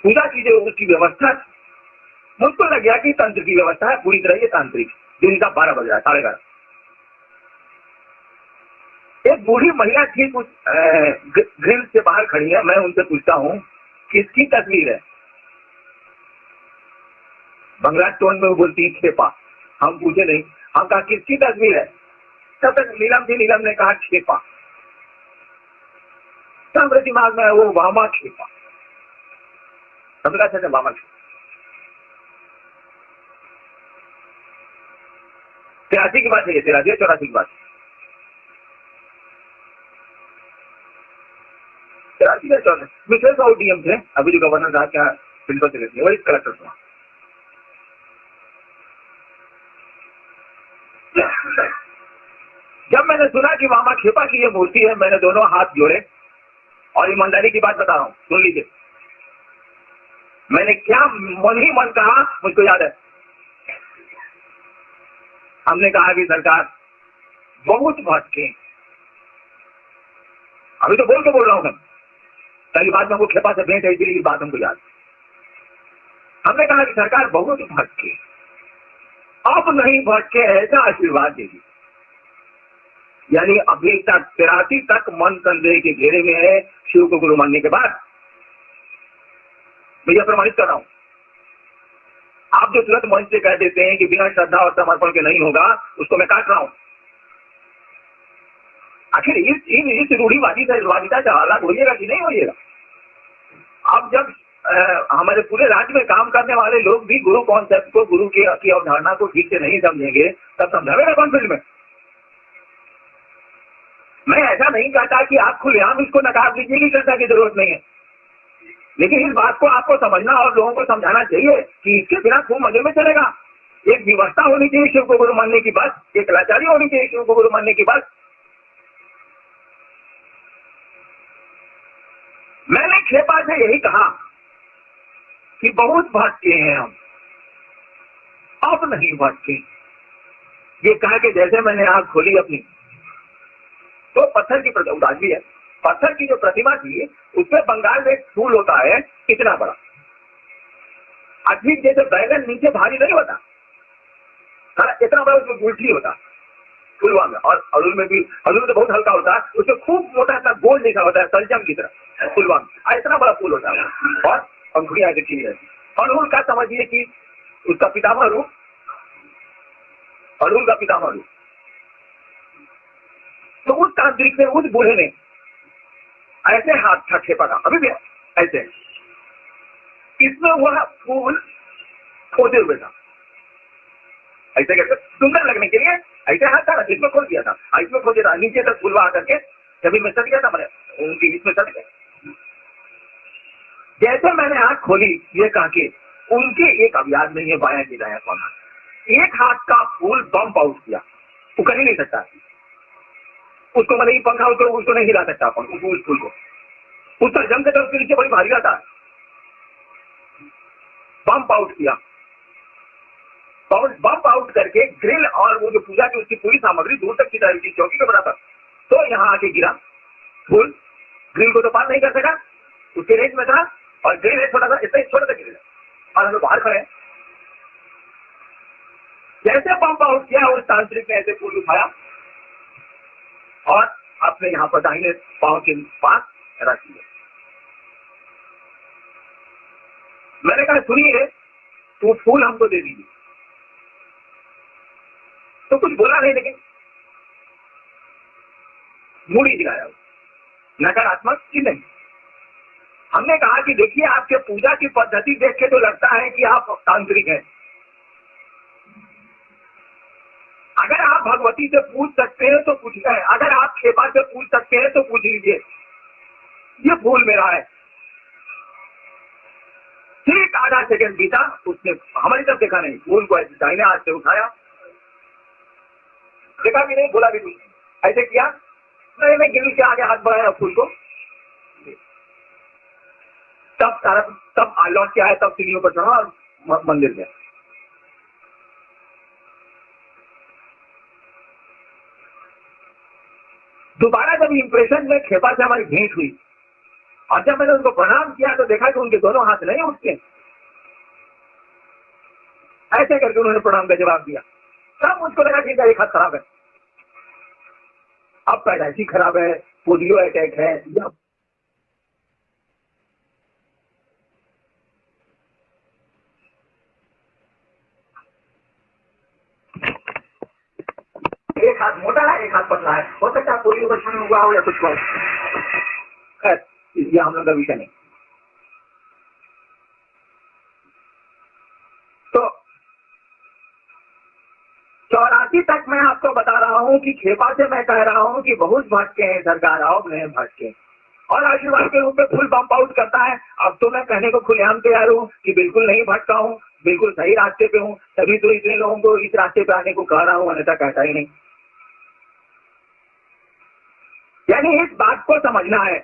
पूजा की जो उसकी व्यवस्था, मुझको लग गया कि तंत्र की व्यवस्था है पूरी तरह, ये तांत्रिक। दिन का 12 बज रहा है, 11:30। एक बूढ़ी महिला थी, कुछ ग्रिल से बाहर खड़ी है। मैं उनसे पूछता हूँ किसकी तस्वीर है? बंगला टोन में वो बोलती है खेपा। हम पूछे नहीं, हम कहा किसकी तस्वीर है? तब तक नीलम थी, नीलम ने कहा खेपा। मेरे दिमाग में वो वामा खेपा, समझा? अच्छा वामा खेपा 83 की बात है, 83-84 की बात, 83 या 84। मिसेस और डीएम थे, अभी जो गवर्नर साहब क्या प्रिंसिपल सेक्रेटरी, वही कलेक्टर था। जब मैंने सुना कि मामा खेपा की ये मूर्ति है, मैंने दोनों हाथ जोड़े। और ईमानदारी की बात बता रहा हूं, सुन लीजिए, मैंने क्या मन ही मन कहा, मुझको याद है। हमने कहा कि सरकार बहुत भटके, अभी तो बोल के बोल रहा हूं, पहली बात में वो खेपा से भेंट है, इसलिए बात हमको याद। हमने कहा कि सरकार बहुत भटके, अब नहीं भटके, ऐसा आशीर्वाद देगी। यानी अभी तक 83 तक मन संदेह के घेरे में है शिव को गुरु मानने के बाद। मैं यह प्रमाणित कर रहा हूं। आप जो तुरंत मंच से कह देते हैं कि बिना श्रद्धा और समर्पण के नहीं होगा, उसको मैं काट रहा हूं। आखिर इस रूढ़िवादिता से अलग होइएगा कि नहीं होइएगा? अब जब हमारे पूरे राज्य में काम करने वाले लोग भी गुरु कॉन्सेप्ट को, गुरु की अवधारणा को ठीक से नहीं समझेंगे, तब समझावेगा कौन फील्ड में? मैं ऐसा नहीं कहता कि आप खुलेआम इसको नकार लीजिए कि श्रद्धा की जरूरत नहीं है, लेकिन इस बात को आपको समझना और लोगों को समझाना चाहिए कि इसके बिना खूब मजे में चलेगा। एक व्यवस्था होनी चाहिए शिव को गुरु मानने की, बस एक लाचारी होनी चाहिए शिव को गुरु मानने की, बस। मैंने खेपा से यही कहा कि बहुत भटके हैं हम, अब नहीं भटके। ये कहा कि जैसे मैंने आंख खोली अपनी, तो पत्थर की उदास भी है, पत्थर की जो प्रतिमा थी उसमें बंगाल में एक फूल होता है इतना बड़ा, अधिक जैसे बैगन नीचे भारी नहीं होता, इतना बड़ा उसमें गुलठी होता फुलवा में। और अड़ुल में भी, अड़ुल तो बहुत हल्का होता है, उसमें खूब मोटा सा गोल जैसा होता है सलजम की तरह फुलवा में, इतना बड़ा फूल होता है और पंखुड़ियां दिखी रहती। अड़ुल का समझिए कि उसका पितामह रूप, अड़ुल का पितामह रूप। तो उस तांत्रिक से, उस बूढ़े ने ऐसे हाथ था खेपा का, अभी भी ऐसे, इसमें वह फूल खोदे हुए था, ऐसे करके सुंदर लगने के लिए ऐसे हाथ था, इसमें खोल दिया था, इसमें खोल दिया था, नीचे तक फूलवा आकर के जमीन में सट गया था, मैंने उनकी इसमें सट गया। जैसे मैंने आंख खोली, ये कहा कि उनके एक अब याद नहीं है बाया की दाया कौन, एक हाथ का फूल बम्प आउट किया, वो कर ही नहीं सकता उसको, मतलब पंखा उसको नहीं हिला सकता अपन उस फूल को, उसका जम के तो उसके नीचे बड़ी भारी आता है। बम्प आउट किया, बम्प आउट करके ग्रिल और वो जो पूजा की उसकी पूरी सामग्री दूर तक की जा रही थी चौकी के बराबर, तो यहाँ आके गिरा फूल। ग्रिल को तो पार नहीं कर सका, उसके रेंज में था, और ग्रिल है छोटा सा, इतना छोटा सा ग्रिल है, और हम लोग बाहर खड़े हैं। जैसे पंप आउट किया उस तांत्रिक ने ऐसे फूल उठाया और अपने यहाँ पर दाहिने पांव के पास रख दिया। मैंने कहा सुनिए, तो फूल हमको दे दीजिए। तो कुछ बोला नहीं, लेकिन मूड़ी दिलाया, नकारात्मक कि नहीं। हमने कहा कि देखिए, आपके पूजा की पद्धति देख के तो लगता है कि आप तांत्रिक हैं। अगर आप भगवती से पूछ सकते हैं तो पूछिए, अगर आप खेपा से पूछ सकते हैं तो पूछ लीजिए, ये फूल मेरा है। ठीक आधा सेकंड बीता, उसने हमारी तरफ देखा नहीं, फूल को ऐसे दाहिने हाथ से उठाया, देखा भी नहीं, बोला भी नहीं, ऐसे किया, मैंने गिर के आगे हाथ बढ़ाया फूल को, तब लौट के आया, तब सीढ़ियों पर चढ़ा और मंदिर गया। दोबारा जब इंप्रेशन में खेपा से हमारी भेंट हुई और जब मैंने उनको प्रणाम किया तो देखा कि उनके दोनों हाथ नहीं उठते, ऐसे करके उन्होंने प्रणाम का जवाब दिया। तब मुझको लगा कि इनका एक हाथ खराब है, अब पैदाइशी खराब है, पोलियो अटैक है, या एक हाथ मोटा है, एक हाथ पतला है, हो सकता है पोलियो बचपन में हुआ हो या कुछ हो। खैर, ये हम लोग का विषय नहीं। तो 84 तक मैं आपको बता रहा हूं कि खेपा से मैं कह रहा हूं कि बहुत भटके हैं सरकार, आप नहीं भटके, और आशीर्वाद के रूप में फुल पंप आउट करता है। अब तो मैं कहने को खुलेआम तैयार हूं कि बिल्कुल नहीं भटका हूं, बिल्कुल सही रास्ते पे हूं, तभी तो इतने लोगों को इस रास्ते पे आने को कह रहा हूं, अन्यथा कहता ही नहीं। यानी इस बात को समझना है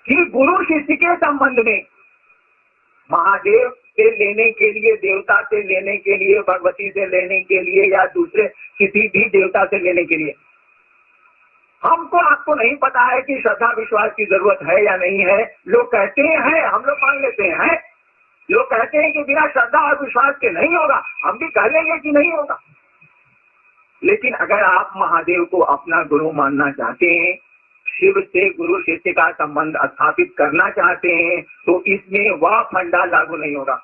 कि गुरु शिष्य के संबंध में महादेव से लेने के लिए, देवता से लेने के लिए, भगवती से लेने के लिए, या दूसरे किसी भी देवता से लेने के लिए, हमको आपको नहीं पता है कि श्रद्धा विश्वास की जरूरत है या नहीं है। लोग कहते हैं, हम लोग मान लेते हैं, लोग कहते हैं कि बिना श्रद्धा और विश्वास के नहीं होगा, हम भी कह लेंगे कि नहीं होगा। लेकिन अगर आप महादेव को अपना गुरु मानना चाहते हैं, शिव से गुरु शिष्य का संबंध स्थापित करना चाहते हैं, तो इसमें वह फंडा लागू नहीं होगा।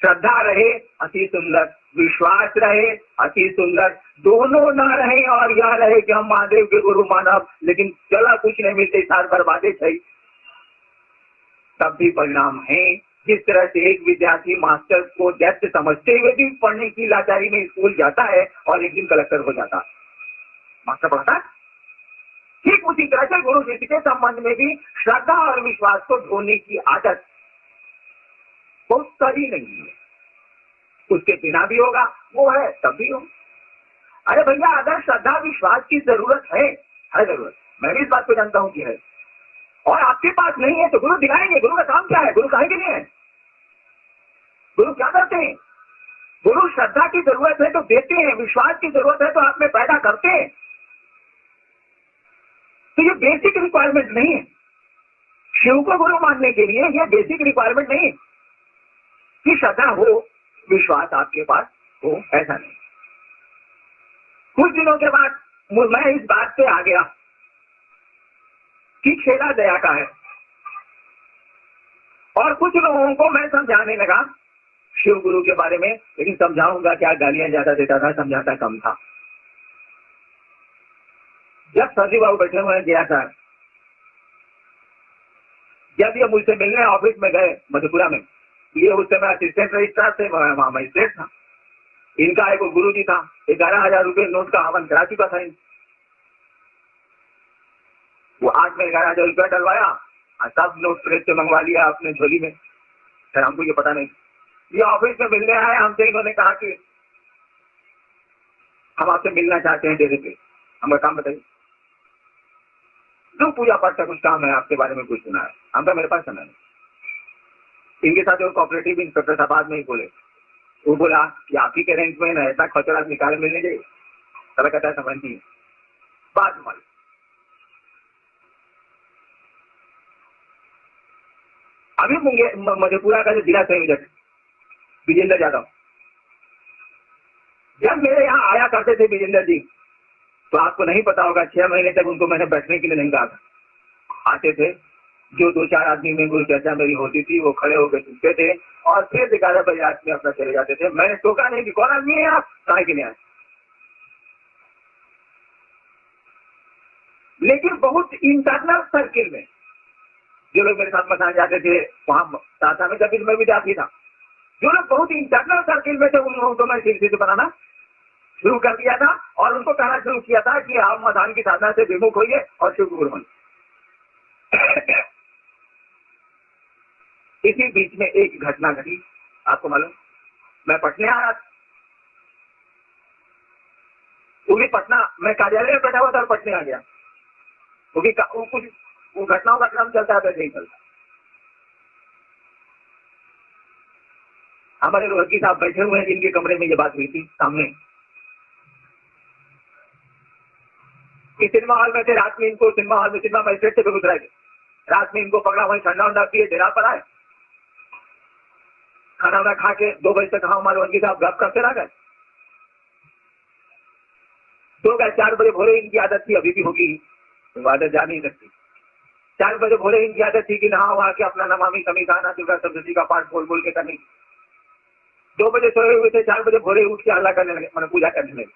श्रद्धा रहे अति सुंदर, विश्वास रहे अति सुंदर, दोनों ना रहे और यह रहे कि हम महादेव के गुरु मानव, लेकिन चला कुछ नहीं मिलते, सार बर्बादे थे, तब भी परिणाम है। जिस तरह से एक विद्यार्थी मास्टर को दैत्य समझते हुए भी पढ़ने की लाचारी में स्कूल जाता है और एक दिन कलेक्टर हो जाता है, मास्टर पढ़ता है, ठीक उसी तरह से गुरु शिष्य के संबंध में भी श्रद्धा और विश्वास को ढोने की आदत बहुत सही नहीं है। उसके बिना भी होगा, वो है तब भी हो। अरे भैया, अगर श्रद्धा विश्वास की जरूरत है जरूरत, मैं भी इस बात को जानता हूं कि है, और आपके पास नहीं है तो गुरु दिलाएंगे। गुरु का काम क्या है? गुरु काहे के लिए है? गुरु क्या करते हैं? गुरु श्रद्धा की जरूरत है तो देते हैं, विश्वास की जरूरत है तो आप में पैदा करते हैं। तो ये बेसिक रिक्वायरमेंट नहीं है। शिव को गुरु मानने के लिए ये बेसिक रिक्वायरमेंट नहीं है कि श्रद्धा हो, विश्वास आपके पास हो, ऐसा नहीं। कुछ दिनों के बाद मैं इस बात पे आ गया कि खेला दया का है, और कुछ लोगों को मैं समझाने लगा शिव गुरु के बारे में, लेकिन समझाऊंगा क्या, गालियां ज्यादा देता था, समझाता कम था। जब सरजी बाबू बैठे हुए गया था, जब ये मुझसे मिलने ऑफिस में गए मधेपुरा में, ये उस समय असिस्टेंट रजिस्ट्रार थे, वहां मजिस्ट्रेट था। इनका एक गुरु जी था, 11,000 रुपये नोट का हवन करा चुका था। वो 8 में 11,000 रुपया डलवाया और सब नोट प्रेस से मंगवा लिया अपने झोली में। सर हमको ये पता नहीं। ये ऑफिस में मिलने आए हमसे, इन्होंने कहा कि हम आपसे मिलना चाहते हैं डेरे पे, हमारा काम बताइए। जो पूजा पाठ का कुछ काम है आपके बारे में कुछ सुना है, हम तो मेरे पास समय नहीं। इनके साथ जो कोऑपरेटिव इंस्पेक्टर साहब बाद में ही बोले, वो बोला कि आप ही के रेंट में ना ऐसा खचरा निकाले मिलने गए, तब कहता है समझती बात मालूम। अभी मधेपुरा का जो जिला संयोजक विजेंद्र यादव, जब मेरे यहाँ आया करते थे विजेंद्र जी, तो आपको नहीं पता होगा 6 महीने तक उनको मैंने बैठने के लिए नहीं कहा था। आते थे, जो 2-4 आदमी में कोई चर्चा मेरी होती थी, वो खड़े होकर सुनते थे और फिर 11 बजे रात में अपना चले जाते थे। मैंने टोका नहीं कि कौन आदमी है आप, कहाँ के लिए आए। लेकिन बहुत इंटरनल सर्किल में जो लोग मेरे साथ मसाज जाते थे, वहां साथ में जब मैं विद्यार्थी था, जो लोग बहुत इंटरनल सर्किल में थे, उन लोगों को मैं सिलसिले बनाना शुरू कर दिया था और उनको कहना शुरू किया था कि आप मधान की साधना से विमुख होइए और शिव गुरु बनिए। इसी बीच में एक घटना घटी, आपको मालूम, मैं पटना आ रहा था, क्योंकि पटना मैं कार्यालय में बैठा हुआ था और पटना आ गया, क्योंकि कुछ वो घटनाओं का क्रम चलता है, वैसे नहीं चलता। हमारे रोहतगी साहब बैठे हुए हैं, जिनके कमरे में ये बात हुई थी सामने, कि सिनेमा हॉल में थे। रात में इनको सिनेमा हॉल में सिनेमा मैजिस्ट्रेट से बेगूसराय के, रात में इनको पकड़ा, वहीं ठंडा उंडा पिए डेरा पर आए, खाना वाना खा के 2 बजे तक हमारे रोहतगी साहब गप करते रह गए। तो गए 4 बजे भोरे, इनकी आदत थी, अभी भी होगी, तो आदत जा नहीं सकती। 4 बजे भोरे इनकी आदत थी कि नहा वहा के अपना नमामि समीधाना दुर्गा सप्तशती का पाठ बोल बोल के करनी। 2 बजे सोए हुए थे, 4 बजे भोरे उठ के हल्ला करने लगे, मैंने पूजा करने लगे।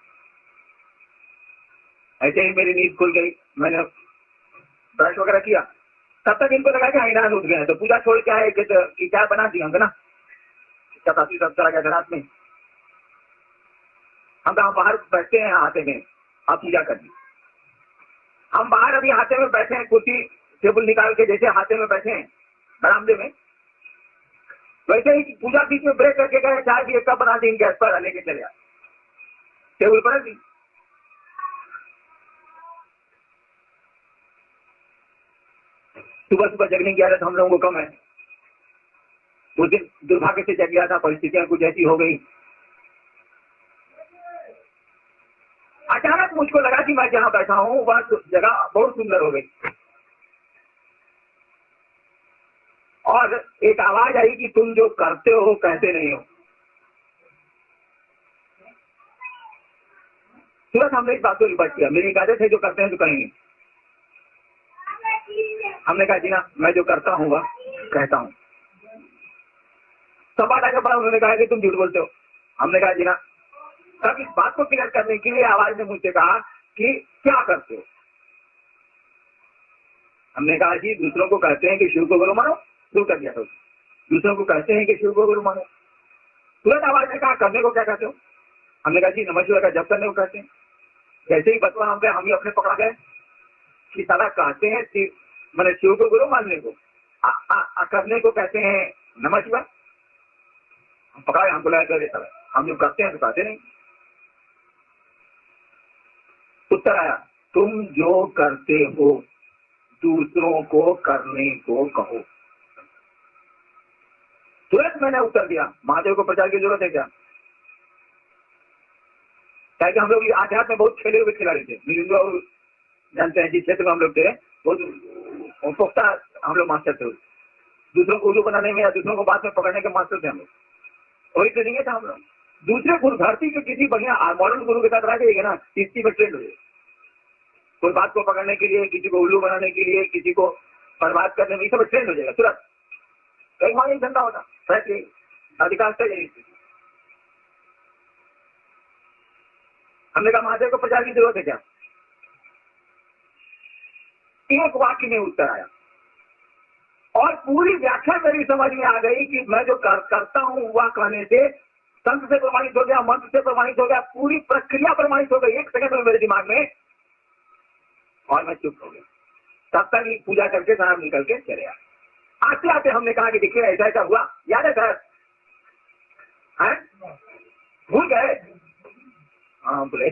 ऐसे ही मेरी नींद खुल गई, मैंने ब्रश वगैरह किया, तब तक इनको लगा कि हैरान उठ गए, तो पूजा छोड़ के आए कि चाय बना दी हमको ना, चपाती सब चला गया रात में। हम कहा बाहर बैठते हैं हाथे में, आप पूजा कर दी। हम बाहर अभी हाथे में बैठे हैं, कुर्सी टेबल निकाल के जैसे हाथे में बैठे हैं बरामदे में, वैसे ही पूजा बीच में ब्रेक करके गए, चाय की 1 कप बना दी, गैस पर लेके चले आए, टेबल पर दी। सुबह सुबह जगने की आदत हम लोगों को कम है, उस दिन दुर्भाग्य से जग गया था, परिस्थितियां कुछ ऐसी हो गई। अचानक मुझको लगा कि मैं जहां बैठा हूं वह जगह बहुत सुंदर हो गई, और एक आवाज आई कि तुम जो करते हो कहते नहीं हो। तुरंत हमने इस बात को रिवर्ट किया, मेरी आदत है जो करते हैं तो कहेंगे। हमने कहा जी ना, मैं जो करता हूँ वह कहता हूँ। सब बात आगे बढ़ा, उन्होंने कहा कि तुम झूठ बोलते हो। हमने कहा जी ना, तब इस बात को क्लियर करने के लिए आवाज ने मुझसे कहा कि क्या करते हो। हमने कहा जी दूसरों को कहते हैं कि शिव को गुरु मानो, शुरू कर दिया था। दूसरों को कहते हैं कि शिव को गुरु मानो। तुरंत आवाज ने कहा करने को क्या कहते हो। हमने कहा जी नमः शिवाय का जप करने को कहते हैं। जैसे ही बतवा हम गए, हम ही अपने पकड़ा गए कि साला कहते हैं मैंने शिव को गुरु मानने को, करने को कहते हैं नमः शिवाय। हम पकड़ा, हमको लगा देता है हम जो करते हैं तो कहते नहीं। उत्तर आया, तुम जो करते हो दूसरों को करने को कहो। तुरंत मैंने उत्तर दिया, महादेव को प्रचार की जरूरत है क्या? कि हम लोग आध्यात्म में बहुत खेले हुए खिलाड़ी थे, जानते हैं जिस क्षेत्र में हम लोग थे बहुत पुख्ता हम लोग मास्टर थे। दूसरों को उल्लू बनाने में या दूसरों को बात में पकड़ने के मास्टर थे हम लोग, वही ट्रेनिंग था हम लोग। दूसरे गुरु धरती के किसी बढ़िया मॉडर्न गुरु के साथ रह जाइएगा ना, इसी में ट्रेंड हो जाए। कोई बात को पकड़ने के लिए, किसी को उल्लू बनाने के लिए, किसी को बर्बाद करने में, सब ट्रेंड हो जाएगा तुरंत। कई मांग एक धंधा होता है, अधिकांश यही। हमने कहा महादेव को प्रचार की जरूरत है क्या? एक वाक्य में उत्तर आया और पूरी व्याख्या मेरी समझ में आ गई कि मैं जो करता हूं वह कहने से संत से प्रमाणित हो गया, मंत्र से प्रमाणित हो गया, पूरी प्रक्रिया प्रमाणित हो गई 1 सेकंड में मेरे दिमाग में, और मैं चुप हो गया। तब तक पूजा करके साहब निकल के चले आए। आते आते हमने कहा कि देखिए ऐसा ऐसा हुआ, याद है सर? भूल गए? हाँ बोले।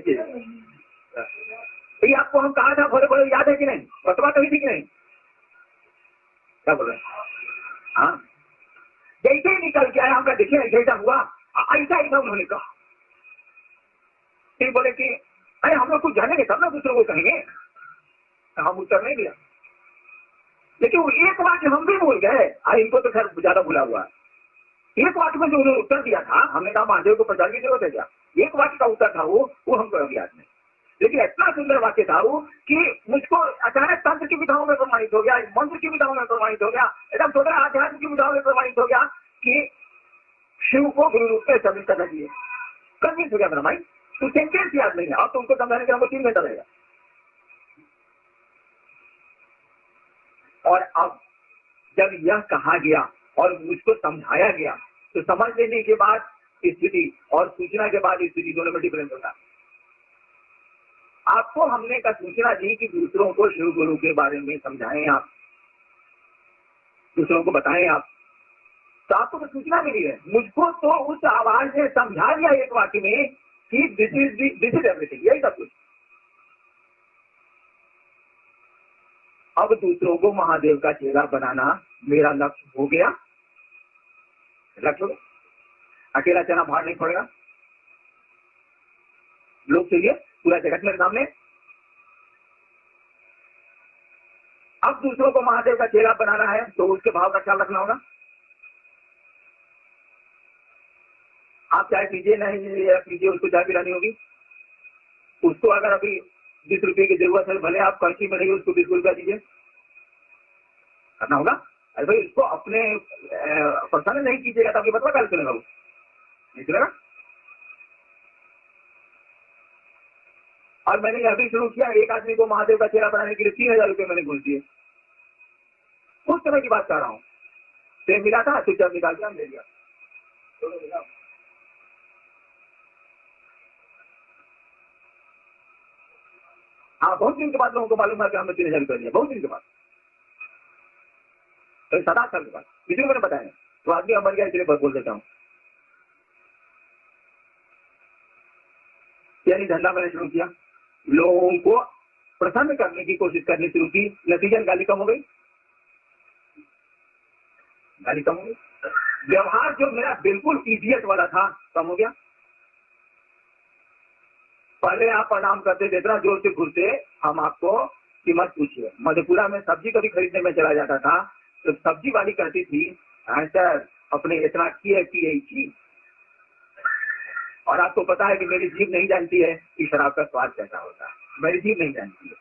तो ये आपको हम कहा था भोले भोले, याद है कि नहीं? बतवा कही थी कि नहीं? क्या बोल रहे? हाँ, जैसे ही निकल के आया हमने देखिए ऐसा हुआ, ऐसा ऐसा उन्होंने कहा। फिर बोले कि अरे हम लोग कुछ जानेंगे तब ना दूसरों को कहेंगे। हम उत्तर नहीं दिया, लेकिन वो एक वाक्य हम भी भूल गए। इनको तो खैर ज्यादा भूला हुआ है। एक वाक्य में जो उन्होंने उत्तर दिया था, हमने कहा महादेव को प्रचार की जरूरत है क्या? एक वाक्य का उत्तर था वो हमको अभी याद नहीं, लेकिन इतना सुंदर वाक्य था वो कि मुझको अचानक तंत्र की विधाओं में प्रमाणित हो गया, मंत्र की विधाओं में प्रमाणित हो गया, एकदम थोड़ा आध्यात्म की विधाओं में प्रमाणित हो गया कि शिव को गुरु रूप में सभी करना चाहिए। कन्विंस हो गया मेरा भाई। तो सेंटेंस याद नहीं है, अब तुमको समझाने के हमको 3 घंटा लगेगा। और अब जब यह कहा गया और मुझको समझाया गया, तो समझ लेने के बाद स्थिति और सूचना के बाद स्थिति दोनों में डिफरेंस होता है। आपको हमने का सूचना दी कि दूसरों को शिव गुरु के बारे में समझाएं, आप दूसरों को बताएं आप, तो आपको तो सूचना मिली है। मुझको तो उस आवाज ने समझा दिया एक वाक्य में कि दिस इज एवरीथिंग, यही सब कुछ। अब दूसरों को महादेव का चेला बनाना मेरा लक्ष्य हो गया। लक्ष्य हो गया, अकेला चना भार नहीं पड़ेगा। लोग चाहिए, पूरा जगत मेरे सामने। अब दूसरों को महादेव का चेला बनाना है तो उसके भाव का ख्याल रखना होगा। आप चाहे पीजिए नहीं पीजिए, उसको चाय पिलानी होगी। उसको अगर अभी 20 रुपये की जरूरत है, भले आप पर्ची में नहीं उसको 20 रुपया दीजिए, करना होगा। अरे भाई उसको अपने पर्सनल नहीं कीजिएगा तो आपकी बतवा कल चलेगा, वो नहीं चलेगा। और मैंने यह भी शुरू किया, एक आदमी को महादेव का चेहरा बनाने के लिए 3000 रुपये मैंने घुस दिए। उस समय की बात कर रहा हूँ। सेम मिला था, चुपचाप निकाल के हम ले लिया। हाँ, बहुत दिन के बाद लोगों को मालूम है कि हमने 3000 रुपये दिया, बहुत दिन के बाद, तो 7-8 साल के बाद किसी को मैंने बताया। तो आदमी मर गया, इसलिए बोल देता हूँ। यानी धंधा मैंने शुरू किया, लोगों को प्रसन्न करने की कोशिश करनी शुरू की। नतीजन गाली कम हो गई, गाली कम हो गई। व्यवहार जो मेरा बिल्कुल इडियट वाला था कम हो गया। पहले आप प्रणाम करते थे, इतना जोर से घुरते, हम आपको कीमत पूछिए। मधेपुरा में सब्जी कभी खरीदने में चला जाता था तो सब्जी वाली कहती थी, सर अपने इतना किए पिए की। और आपको पता है कि मेरी जीभ नहीं जानती है कि शराब का स्वाद कैसा होता है, मेरी जीभ नहीं जानती है।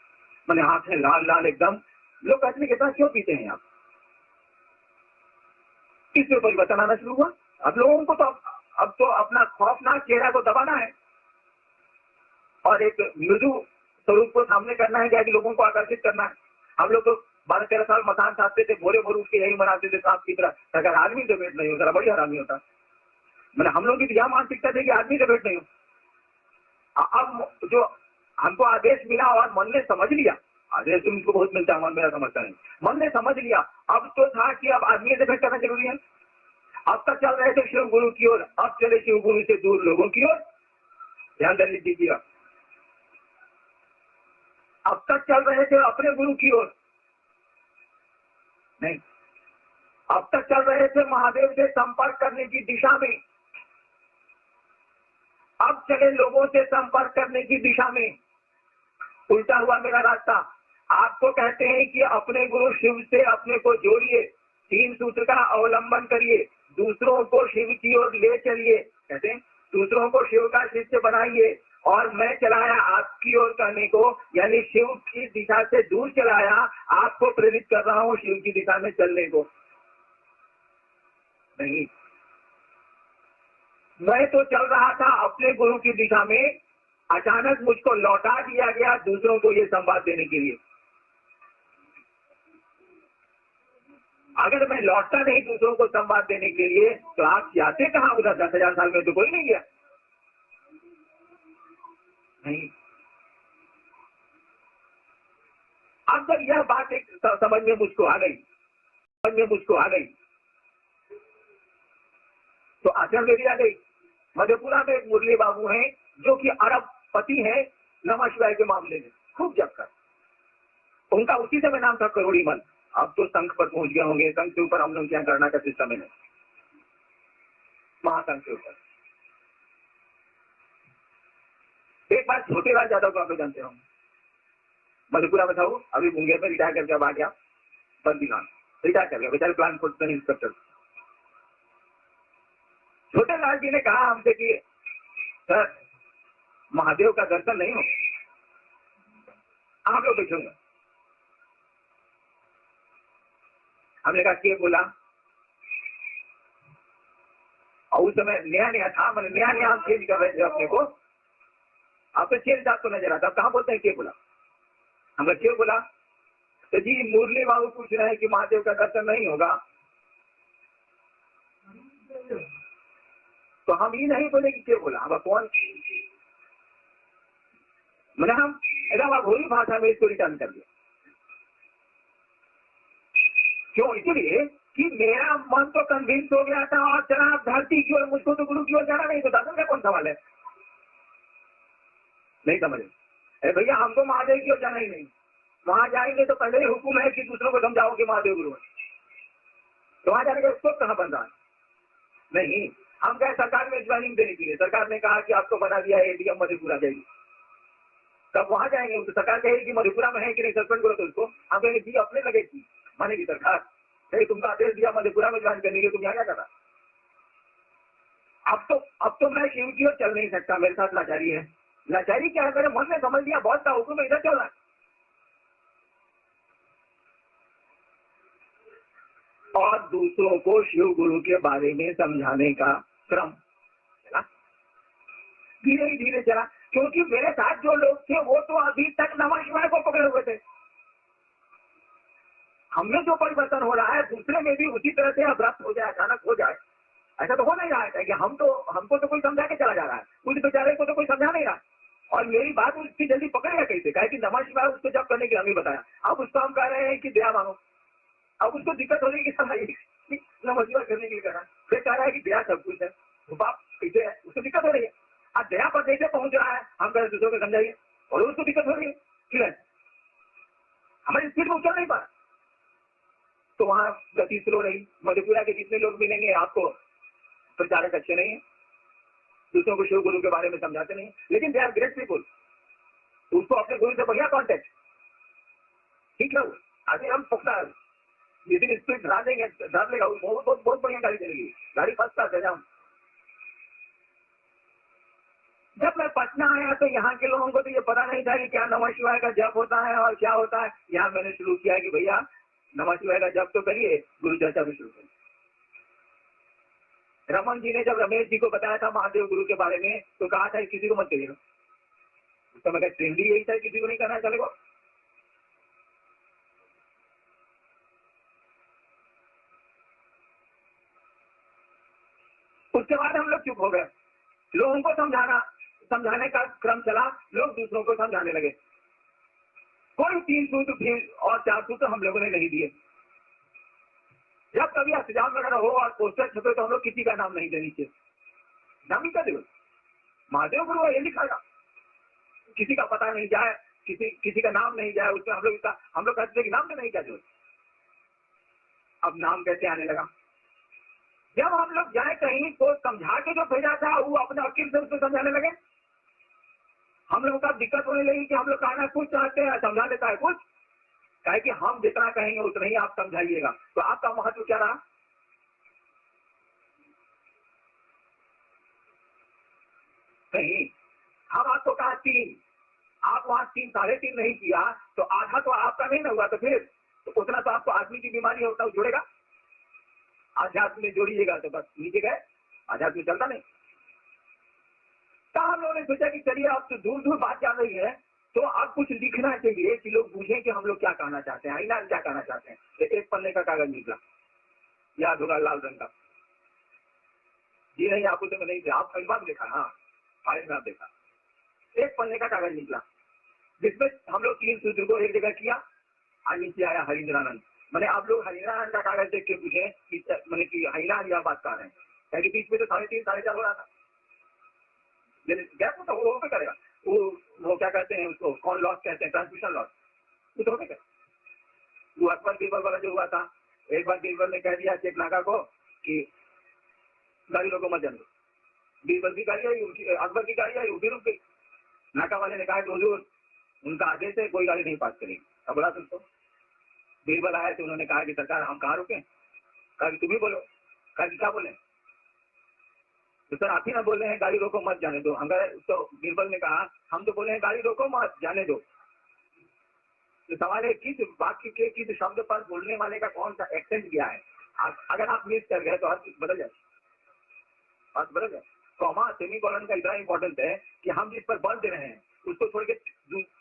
मैंने आंखें लाल लाल एकदम। लोग कहते हैं कितना क्यों पीते हैं आप? इससे परिवर्तन आना शुरू हुआ। अब लोगों को तो अब तो अपना खौफनाक चेहरा को दबाना है और एक मृदु स्वरूप को सामने करना है, क्या कि लोगों को आकर्षित करना है। हम लोग तो 12-13 साल मकान छापते थे, भोरे भोर उठ के यही मनाते थे सांप की तरह। अगर आदमी से भेंट नहीं होता बड़ी हरामी होता। मैंने हम लोग की यह मानसिकता थी कि आदमी से भेंट नहीं हो। अब जो हमको आदेश मिला और मन ने समझ लिया, आदेश तुमको बहुत मिलता है, मन मेरा समझता नहीं, मन ने समझ लिया। अब तो था कि अब आदमी से भेंट करना जरूरी है। अब तक चल रहे थे शिव गुरु की ओर, अब चले शिव गुरु से दूर लोगों की ओर। ध्यान दे दीजिएगा, अब तक चल रहे थे अपने गुरु की ओर, नहीं, अब तक चल रहे थे महादेव से संपर्क करने की दिशा में, अब चले लोगों से संपर्क करने की दिशा में। उल्टा हुआ मेरा रास्ता। आपको कहते हैं कि अपने गुरु शिव से अपने को जोड़िए, 3 सूत्र का अवलंबन करिए, दूसरों को शिव की ओर ले चलिए। कहते हैं दूसरों को शिव का शिष्य बनाइए, और मैं चलाया आपकी ओर करने को, यानी शिव की दिशा से दूर चलाया, आपको प्रेरित कर रहा हूं शिव की दिशा में चलने को। नहीं, मैं तो चल रहा था अपने गुरु की दिशा में, अचानक मुझको लौटा दिया गया दूसरों को ये संवाद देने के लिए। अगर मैं लौटता नहीं दूसरों को संवाद देने के लिए तो आप जाते कहां? उधर 10,000 साल में तो कोई नहीं गया। नहीं, अब जब यह बात एक समझ में मुझको आ गई, तो आचरण में भी आ गई। मधेपुरा में एक मुरली बाबू हैं जो कि अरबपति हैं नमः शिवाय के मामले में, खूब उनका उसी समय नाम था करोड़ी मन। अब तो संघ पर पहुंच गए होंगे, संघ के ऊपर हम लोग क्या करना का सिस्टम है, महासंघ के ऊपर। एक बार छोटे राज यादव को आप लोग जानते हो, मधेपुरा में था वो, अभी मुंगेर में रिटायर करके अब आ गया, बंदीगान रिटायर कर गया बेचारे, प्लान फोर्स इंस्पेक्टर। छोटे लाल जी ने कहा हमसे कि सर महादेव का दर्शन नहीं हो, आप लोग बैठोगे। हमने कहा क्या बोला, और उस समय नया नया था, मैंने नया नया हम चेंज कर रहे थे अपने को, आप तो चेंज आपको नजर आता, कहाँ बोलते हैं क्या बोला, हमने क्या बोला, तो जी मुरली बाबू पूछ रहे हैं कि महादेव का दर्शन नहीं होगा, तो हम ये नहीं बोले कि क्या बोला, हम कौन, मैंने हम एकदम भोली भाषा में इसको रिटर्न कर दिया। क्यों, इसलिए कि मेरा मन तो कन्विंस हो गया था, और चला आप धरती की ओर, मुझको तो गुरु की ओर जाना नहीं, तो दर्शन का कौन सवाल है, नहीं समझे। अरे भैया हमको महादेव की ओर जाना ही नहीं, वहां जाएंगे तो पहले ही हुक्म है कि दूसरों को समझाओ कि महादेव गुरु है, तो वहां जाने का स्कोप कहाँ बन रहा है, नहीं। हम गए सरकार में ज्वाइनिंग देने के लिए, सरकार ने कहा कि आपको बना दिया है एडीएम मधेपुरा जाएगी, तब वहां जाएंगे तो सरकार कहेगी मधेपुरा में है कि नहीं, सस्पेंड करो तो उसको, हम कहेंगे जी अपने लगेगी, मानेगी सरकार, नहीं तुमको आदेश दिया मधेपुरा में ज्वाइन करने के, तुम यहाँ क्या कर रहा। अब तो मैं शिव की ओर चल नहीं सकता, मेरे साथ लाचारी है। लाचारी क्या है, मेरे मन में समझ लिया बहुत का हुक्म इधर चल रहा है, और दूसरों को शिव गुरु के बारे में समझाने का क्रम चला, धीरे धीरे चला, क्योंकि मेरे साथ जो लोग थे वो तो अभी तक नमः शिवाय को पकड़े हुए थे। हमें जो परिवर्तन हो रहा है दूसरे में भी उसी तरह से अभ्रस्त हो जाए, अचानक हो जाए, ऐसा तो हो नहीं रहा है कि हमको तो कोई समझा के चला जा रहा है, उस बेचारे को तो कोई समझा नहीं रहा, और मेरी बात उसकी जल्दी पकड़ेगा कैसे, कहे कि नमः शिवाय उसको जब करने के लिए हमें बताया, अब उसको हम कह रहे हैं कि दया मांगो, अब उसको दिक्कत हो रही है कि नमः शिवाय करने के लिए कह रहा है, फिर कह रहा है कि दया सब कुछ है, तो बाप कैसे है, उसको दिक्कत हो रही है, अब दया पर कैसे पहुंच रहा है, हम कह दूसरों को समझाइए, और उसको दिक्कत हो रही है, ठीक है हमारी स्पीड में उतर नहीं पा, तो वहां गति स्लो रही। मधेपुरा के जितने लोग मिलेंगे आपको प्रचारक अच्छे नहीं है, दूसरों को शिव गुरु के बारे में समझाते नहीं, लेकिन दे आर ग्रेट पीपुल, उसको अपने गुरु से बढ़िया कॉन्टेक्ट, ठीक है। अभी हम पुख्ता जिस दिन स्पीड धरा देंगे, धर लेगा, बहुत बढ़िया गाड़ी चलेगी, गाड़ी फर्स्ट क्लास है। जब मैं पटना आया तो यहाँ के लोगों को तो ये पता नहीं था कि क्या नमः शिवाय का जप होता है और क्या होता है। यहाँ मैंने शुरू किया कि भैया नमः शिवाय का जप तो करिए, गुरु चर्चा भी शुरू करिए। रमन जी ने जब रमेश जी को बताया था महादेव गुरु के बारे में, तो कहा था किसी को मत करिएगा, उस समय का ट्रेंड ही यही था, किसी को नहीं करना चलेगा। उसके बाद हम लोग चुप हो गए, लोगों को समझाने का क्रम चला, लोग दूसरों को समझाने लगे। कोई 3 सूत्र फिर और 4 सूत्र हम लोगों ने नहीं दिए। जब कभी इंतजाम वगैरह हो और पोस्टर छपे तो हम लोग किसी का नाम नहीं दे, नीचे नाम ही कर दे, महादेव गुरु ये लिखाएगा, किसी का पता नहीं जाए, किसी का नाम नहीं जाए उसमें, हम लोग कहते थे कि नाम तो नहीं क्या जरूरत। अब नाम कैसे आने लगा, जब हम लोग जाए कहीं तो समझा के जो भेजा था वो अपने वकील से उसको समझाने लगे। हम लोगों का दिक्कत होने लगी कि हम लोग कहना कुछ चाहते हैं, समझा देता है कुछ, कहे कि हम जितना कहेंगे उतना ही आप समझाइएगा, तो आपका महत्व क्या रहा। नहीं, हम आपको कहा 3, आप वहां 3 साढ़े 3 नहीं किया तो आधा तो आपका नहीं ना हुआ, तो फिर तो उतना तो आपको आदमी की बीमारी होता है, जुड़ेगा। आध्यात्म में जोड़िएगा तो बस नीचे गए, आध्यात्म चलता नहीं। तो हम लोगों ने सोचा कि चलिए अब तो दूर दूर बात चल रही है, तो अब कुछ लिखना चाहिए कि लोग पूछें कि हम लोग क्या कहना चाहते हैं, आईना क्या कहना चाहते हैं। तो 1 पन्ने का कागज निकला, याद होगा लाल रंग का, जी नहीं आपको तो नहीं, आप कई बार देखा, हाँ फाइल में आप देखा, 1 पन्ने का कागज निकला, जिसमें हम लोग 3 सूत्र को एक जगह किया, और नीचे आया हरिंद्रानंद। मैंने आप लोग हरिंद्रानंद का कागज देख के पूछे कि मैंने कि हरिनारायण यह बात कर रहे हैं, कि बीच में तो 3.5 साढ़े 4 हो रहा था, गैप वो पे करेगा, वो क्या कहते हैं उसको, कौन लॉस कहते हैं, ट्रांसमिशन लॉस, वो तो होगा। वो अकबर बीरबल वाला जो हुआ था, एक बार बीरबल ने कह दिया चेक नाका को कि गाड़ी रोको मत जाने दो। बीरबल की गाड़ी आई, उनकी अकबर की गाड़ी आई, वो भी रुक गई। नाका वाले ने कहा कि हुजूर उनका आदेश है, कोई गाड़ी नहीं पास करेगी। अब बोला तुमको बीरबल आया तो उन्होंने कहा कि सरकार हम कहाँ रुके? कहा कि तुम ही बोलो। कहा कि क्या बोले? तो सर आप ही ना बोल रहे हैं गाड़ी रोको मत जाने दो। अगर तो बीरबल ने कहा हम तो बोले हैं गाड़ी रोको मत जाने दो। तो सवाल है किस वाक्य के किस शब्द पर बोलने वाले का कौन सा एक्सेंट किया है। अगर आप मिस कर गए तो अर्थ बदल जाए, अर्थ बदल जाए। कॉमा सेमीकोलन का इतना इंपॉर्टेंट है कि हम जिस पर बल दे रहे हैं उसको छोड़ के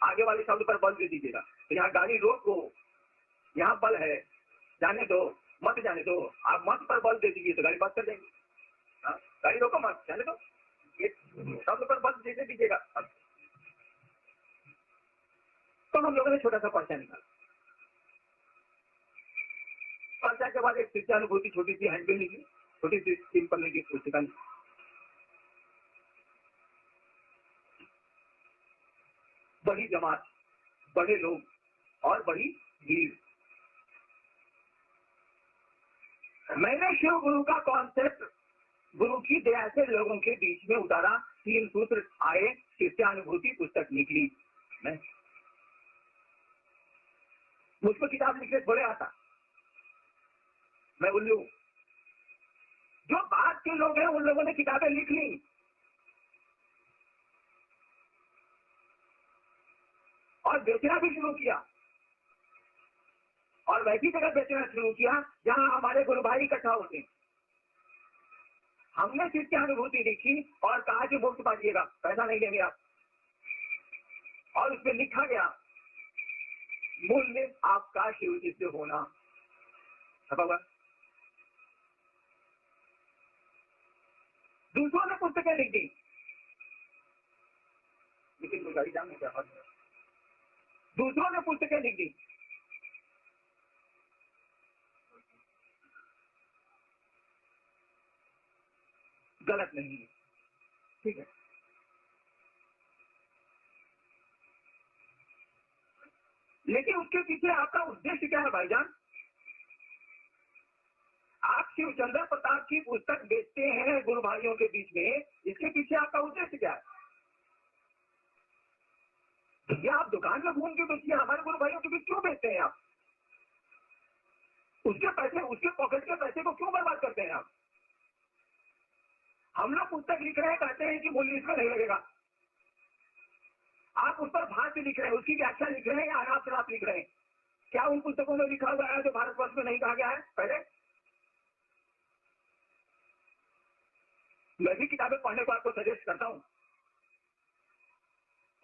आगे वाले शब्द पर बल दे दीजिएगा। तो यहाँ गाड़ी रोको, यहाँ बल है, जाने दो मत जाने दो, आप मत पर बल दे दीजिए तो गाड़ी पास कर जाएगी। गाड़ी रोको मत जाने दो, ये शब्द पर बल दे दीजिएगा। तो हम लोगों ने छोटा सा पर्चा निकाला। पर्चा के बाद एक शिक्षानुभूति छोटी सी हैंडबिल लिखी, छोटी सी सिंपल लिखी पुस्तिका। बड़ी जमात, बड़े लोग और बड़ी भीड़। मैंने शिव गुरु का कॉन्सेप्ट गुरु की दया से लोगों के बीच में उतारा। 3 सूत्र आए, शिष्यानुभूति पुस्तक निकली। मैं मुझको किताब लिखने थोड़े आता, मैं उल्लू। जो बात के लोग हैं उन लोगों ने किताबें लिख ली और बेचना भी शुरू किया, और वैसी जगह बेचना शुरू किया जहां हमारे गुरु भाई इकट्ठा होते हैं। हमने शिष्यानुभूति लिखी और कहा कि मुफ्त बांटिएगा, पैसा नहीं देंगे आप। और उसमें लिखा गया मूल्य आपका शिव जी से होना। दूसरों ने पुस्तकें लिख दी, लेकिन गाड़ी जाम नहीं कर। दूसरों ने पुस्तकें लिख दी, गलत नहीं है, ठीक है। लेकिन उसके पीछे आपका उद्देश्य क्या है भाईजान? आप शिवचंद्र प्रताप की पुस्तक बेचते हैं गुरु भाइयों के बीच में, इसके पीछे आपका उद्देश्य क्या है? ये आप दुकान में घूम के बेचिए, हमारे गुरु भाइयों के बीच क्यों बेचते हैं आप? उसके पैसे, उसके पॉकेट के पैसे को क्यों बर्बाद करते हैं आप? हम लोग पुस्तक लिख रहे हैं, कहते हैं कि मूल्य इसमें नहीं लगेगा। आप उस पर भाष्य लिख रहे हैं, उसकी व्याख्या लिख रहे हैं या अनाप शनाप लिख रहे हैं? क्या उन पुस्तकों में लिखा हुआ है जो भारतवर्ष में नहीं कहा गया है? पहले मैं भी किताबें पढ़ने को आपको सजेस्ट करता हूं,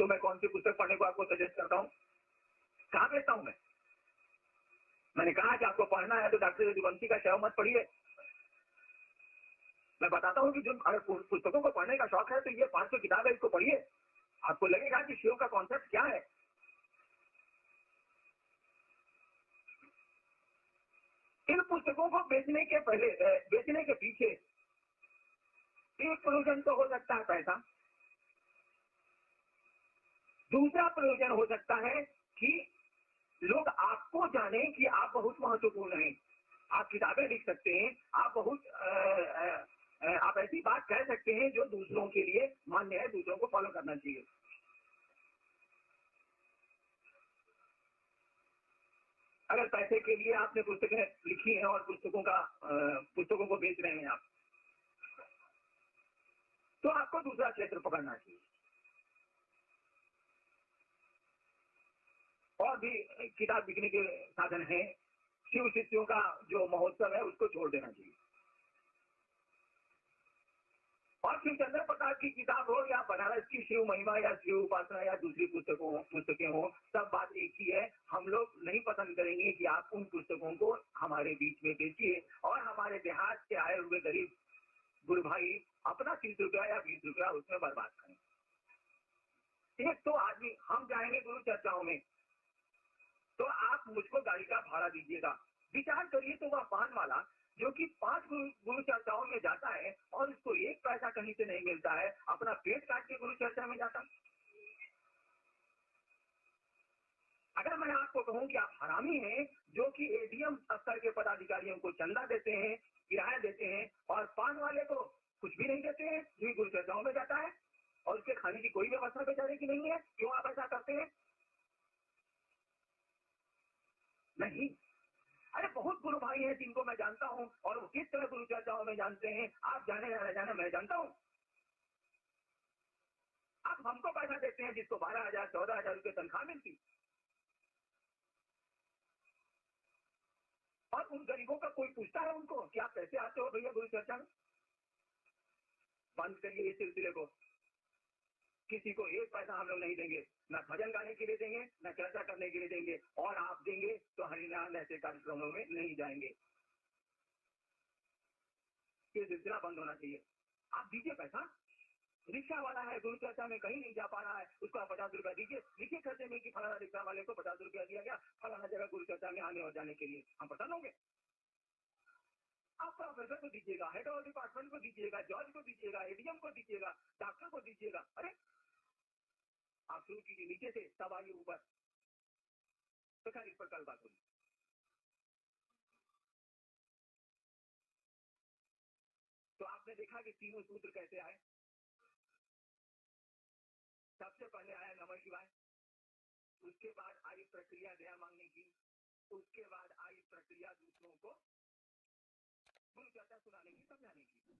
तो मैं कौन सी पुस्तक पढ़ने को आपको सजेस्ट करता हूं? कहां बेचता हूं मैं? मैंने कहा कि आपको पढ़ना है तो डॉक्टर यदुवंशी का शव मत पढ़िए। मैं बताता हूं कि जो अगर पुस्तकों को पढ़ने का शौक है तो ये 500 किताब है, इसको पढ़िए, आपको लगेगा कि शिव का कॉन्सेप्ट क्या है। इन पुस्तकों को बेचने के पहले, बेचने के पीछे एक प्रयोजन तो हो सकता है पैसा, दूसरा प्रयोजन हो सकता है कि लोग आपको जाने कि आप बहुत महत्वपूर्ण हैं। आप किताबें लिख सकते हैं, आप बहुत आप ऐसी बात कह सकते हैं जो दूसरों के लिए मान्य है, दूसरों को फॉलो करना चाहिए। अगर पैसे के लिए आपने पुस्तकें लिखी हैं और पुस्तकों को बेच रहे हैं आप, तो आपको दूसरा क्षेत्र पकड़ना चाहिए और भी किताब बिकने के साधन हैं। शिव शिष्यों का जो महोत्सव है उसको छोड़ देना चाहिए। और शिवचंद्र प्रताप की किताब हो या बनारस की शिव महिमा या शिव उपासना या दूसरी पुस्तकें हो, सब बात एक ही है। हम लोग नहीं पसंद करेंगे कि आप उन पुस्तकों को हमारे बीच में बेचिए और हमारे देहात से आए हुए गरीब गुरु भाई अपना 30 रुपया या 20 रुपया उसमें बर्बाद करें। एक तो आदमी, हम जाएंगे गुरु चर्चाओं में तो आप मुझको गाड़ी का भाड़ा दीजिएगा। विचार करिए तो वह पान वाला जो कि 5 गुरु चर्चाओं में जाता है और उसको 1 पैसा कहीं से नहीं मिलता है, अपना पेट काट के गुरु चर्चा में जाता। अगर मैं आपको आपको कहूं कि आप हरामी हैं, जो कि एडीएम स्तर के पदाधिकारियों को चंदा देते हैं, किराया देते हैं, और पान वाले को कुछ भी नहीं देते हैं, जो गुरु चर्चाओं में जाता है और उसके खाने की कोई व्यवस्था बेचारे की नहीं है। क्यों आप ऐसा करते हैं? नहीं, अरे बहुत गुरु भाई हैं जिनको मैं जानता हूं और वो किस तरह गुरु चर्चाओं में जानते हैं, आप जाने या न जाने, मैं जानता हूं। आप हमको पैसा देते हैं जिसको 12,000 14,000 रुपये तनख्वाह मिलती, और उन गरीबों का कोई पूछता है उनको कि आप कैसे आते हो भैया गुरु चर्चा में? बंद करिए इस सिलसिले को। किसी को एक पैसा हम लोग नहीं देंगे, न भजन गाने के लिए देंगे, न चर्चा करने के लिए देंगे, और आप देंगे तो हरिनाम ऐसे कार्यक्रमों में नहीं जाएंगे। ये सिलसिला बंद होना चाहिए। आप दीजिए पैसा। रिक्शा वाला है, गुरु चर्चा में कहीं नहीं जा पा रहा है, उसको आप 50 रुपया दीजिए, लिखिए खर्चे में कि फलाना रिक्शा वाले को 50 रुपया दिया गया फलाना जगह गुरु चर्चा में आने और जाने के लिए, हम प्रसन्न होंगे। आप प्रोफेसर को दीजिएगा, हेड ऑफ डिपार्टमेंट को दीजिएगा, जज को दीजिएगा, एडीएम को दीजिएगा, डॉक्टर को दीजिएगा। अरे आप शुरू कीजिए नीचे से, तब आइए ऊपर। तो खैर इस पर कल बात होगी। तो आपने देखा कि तीनों सूत्र कैसे आए। सबसे पहले आया नमः शिवाय, उसके बाद आई प्रक्रिया दया मांगने की, उसके बाद आई प्रक्रिया दूसरों को गुरु चर्चा सुनाने की, समझाने की।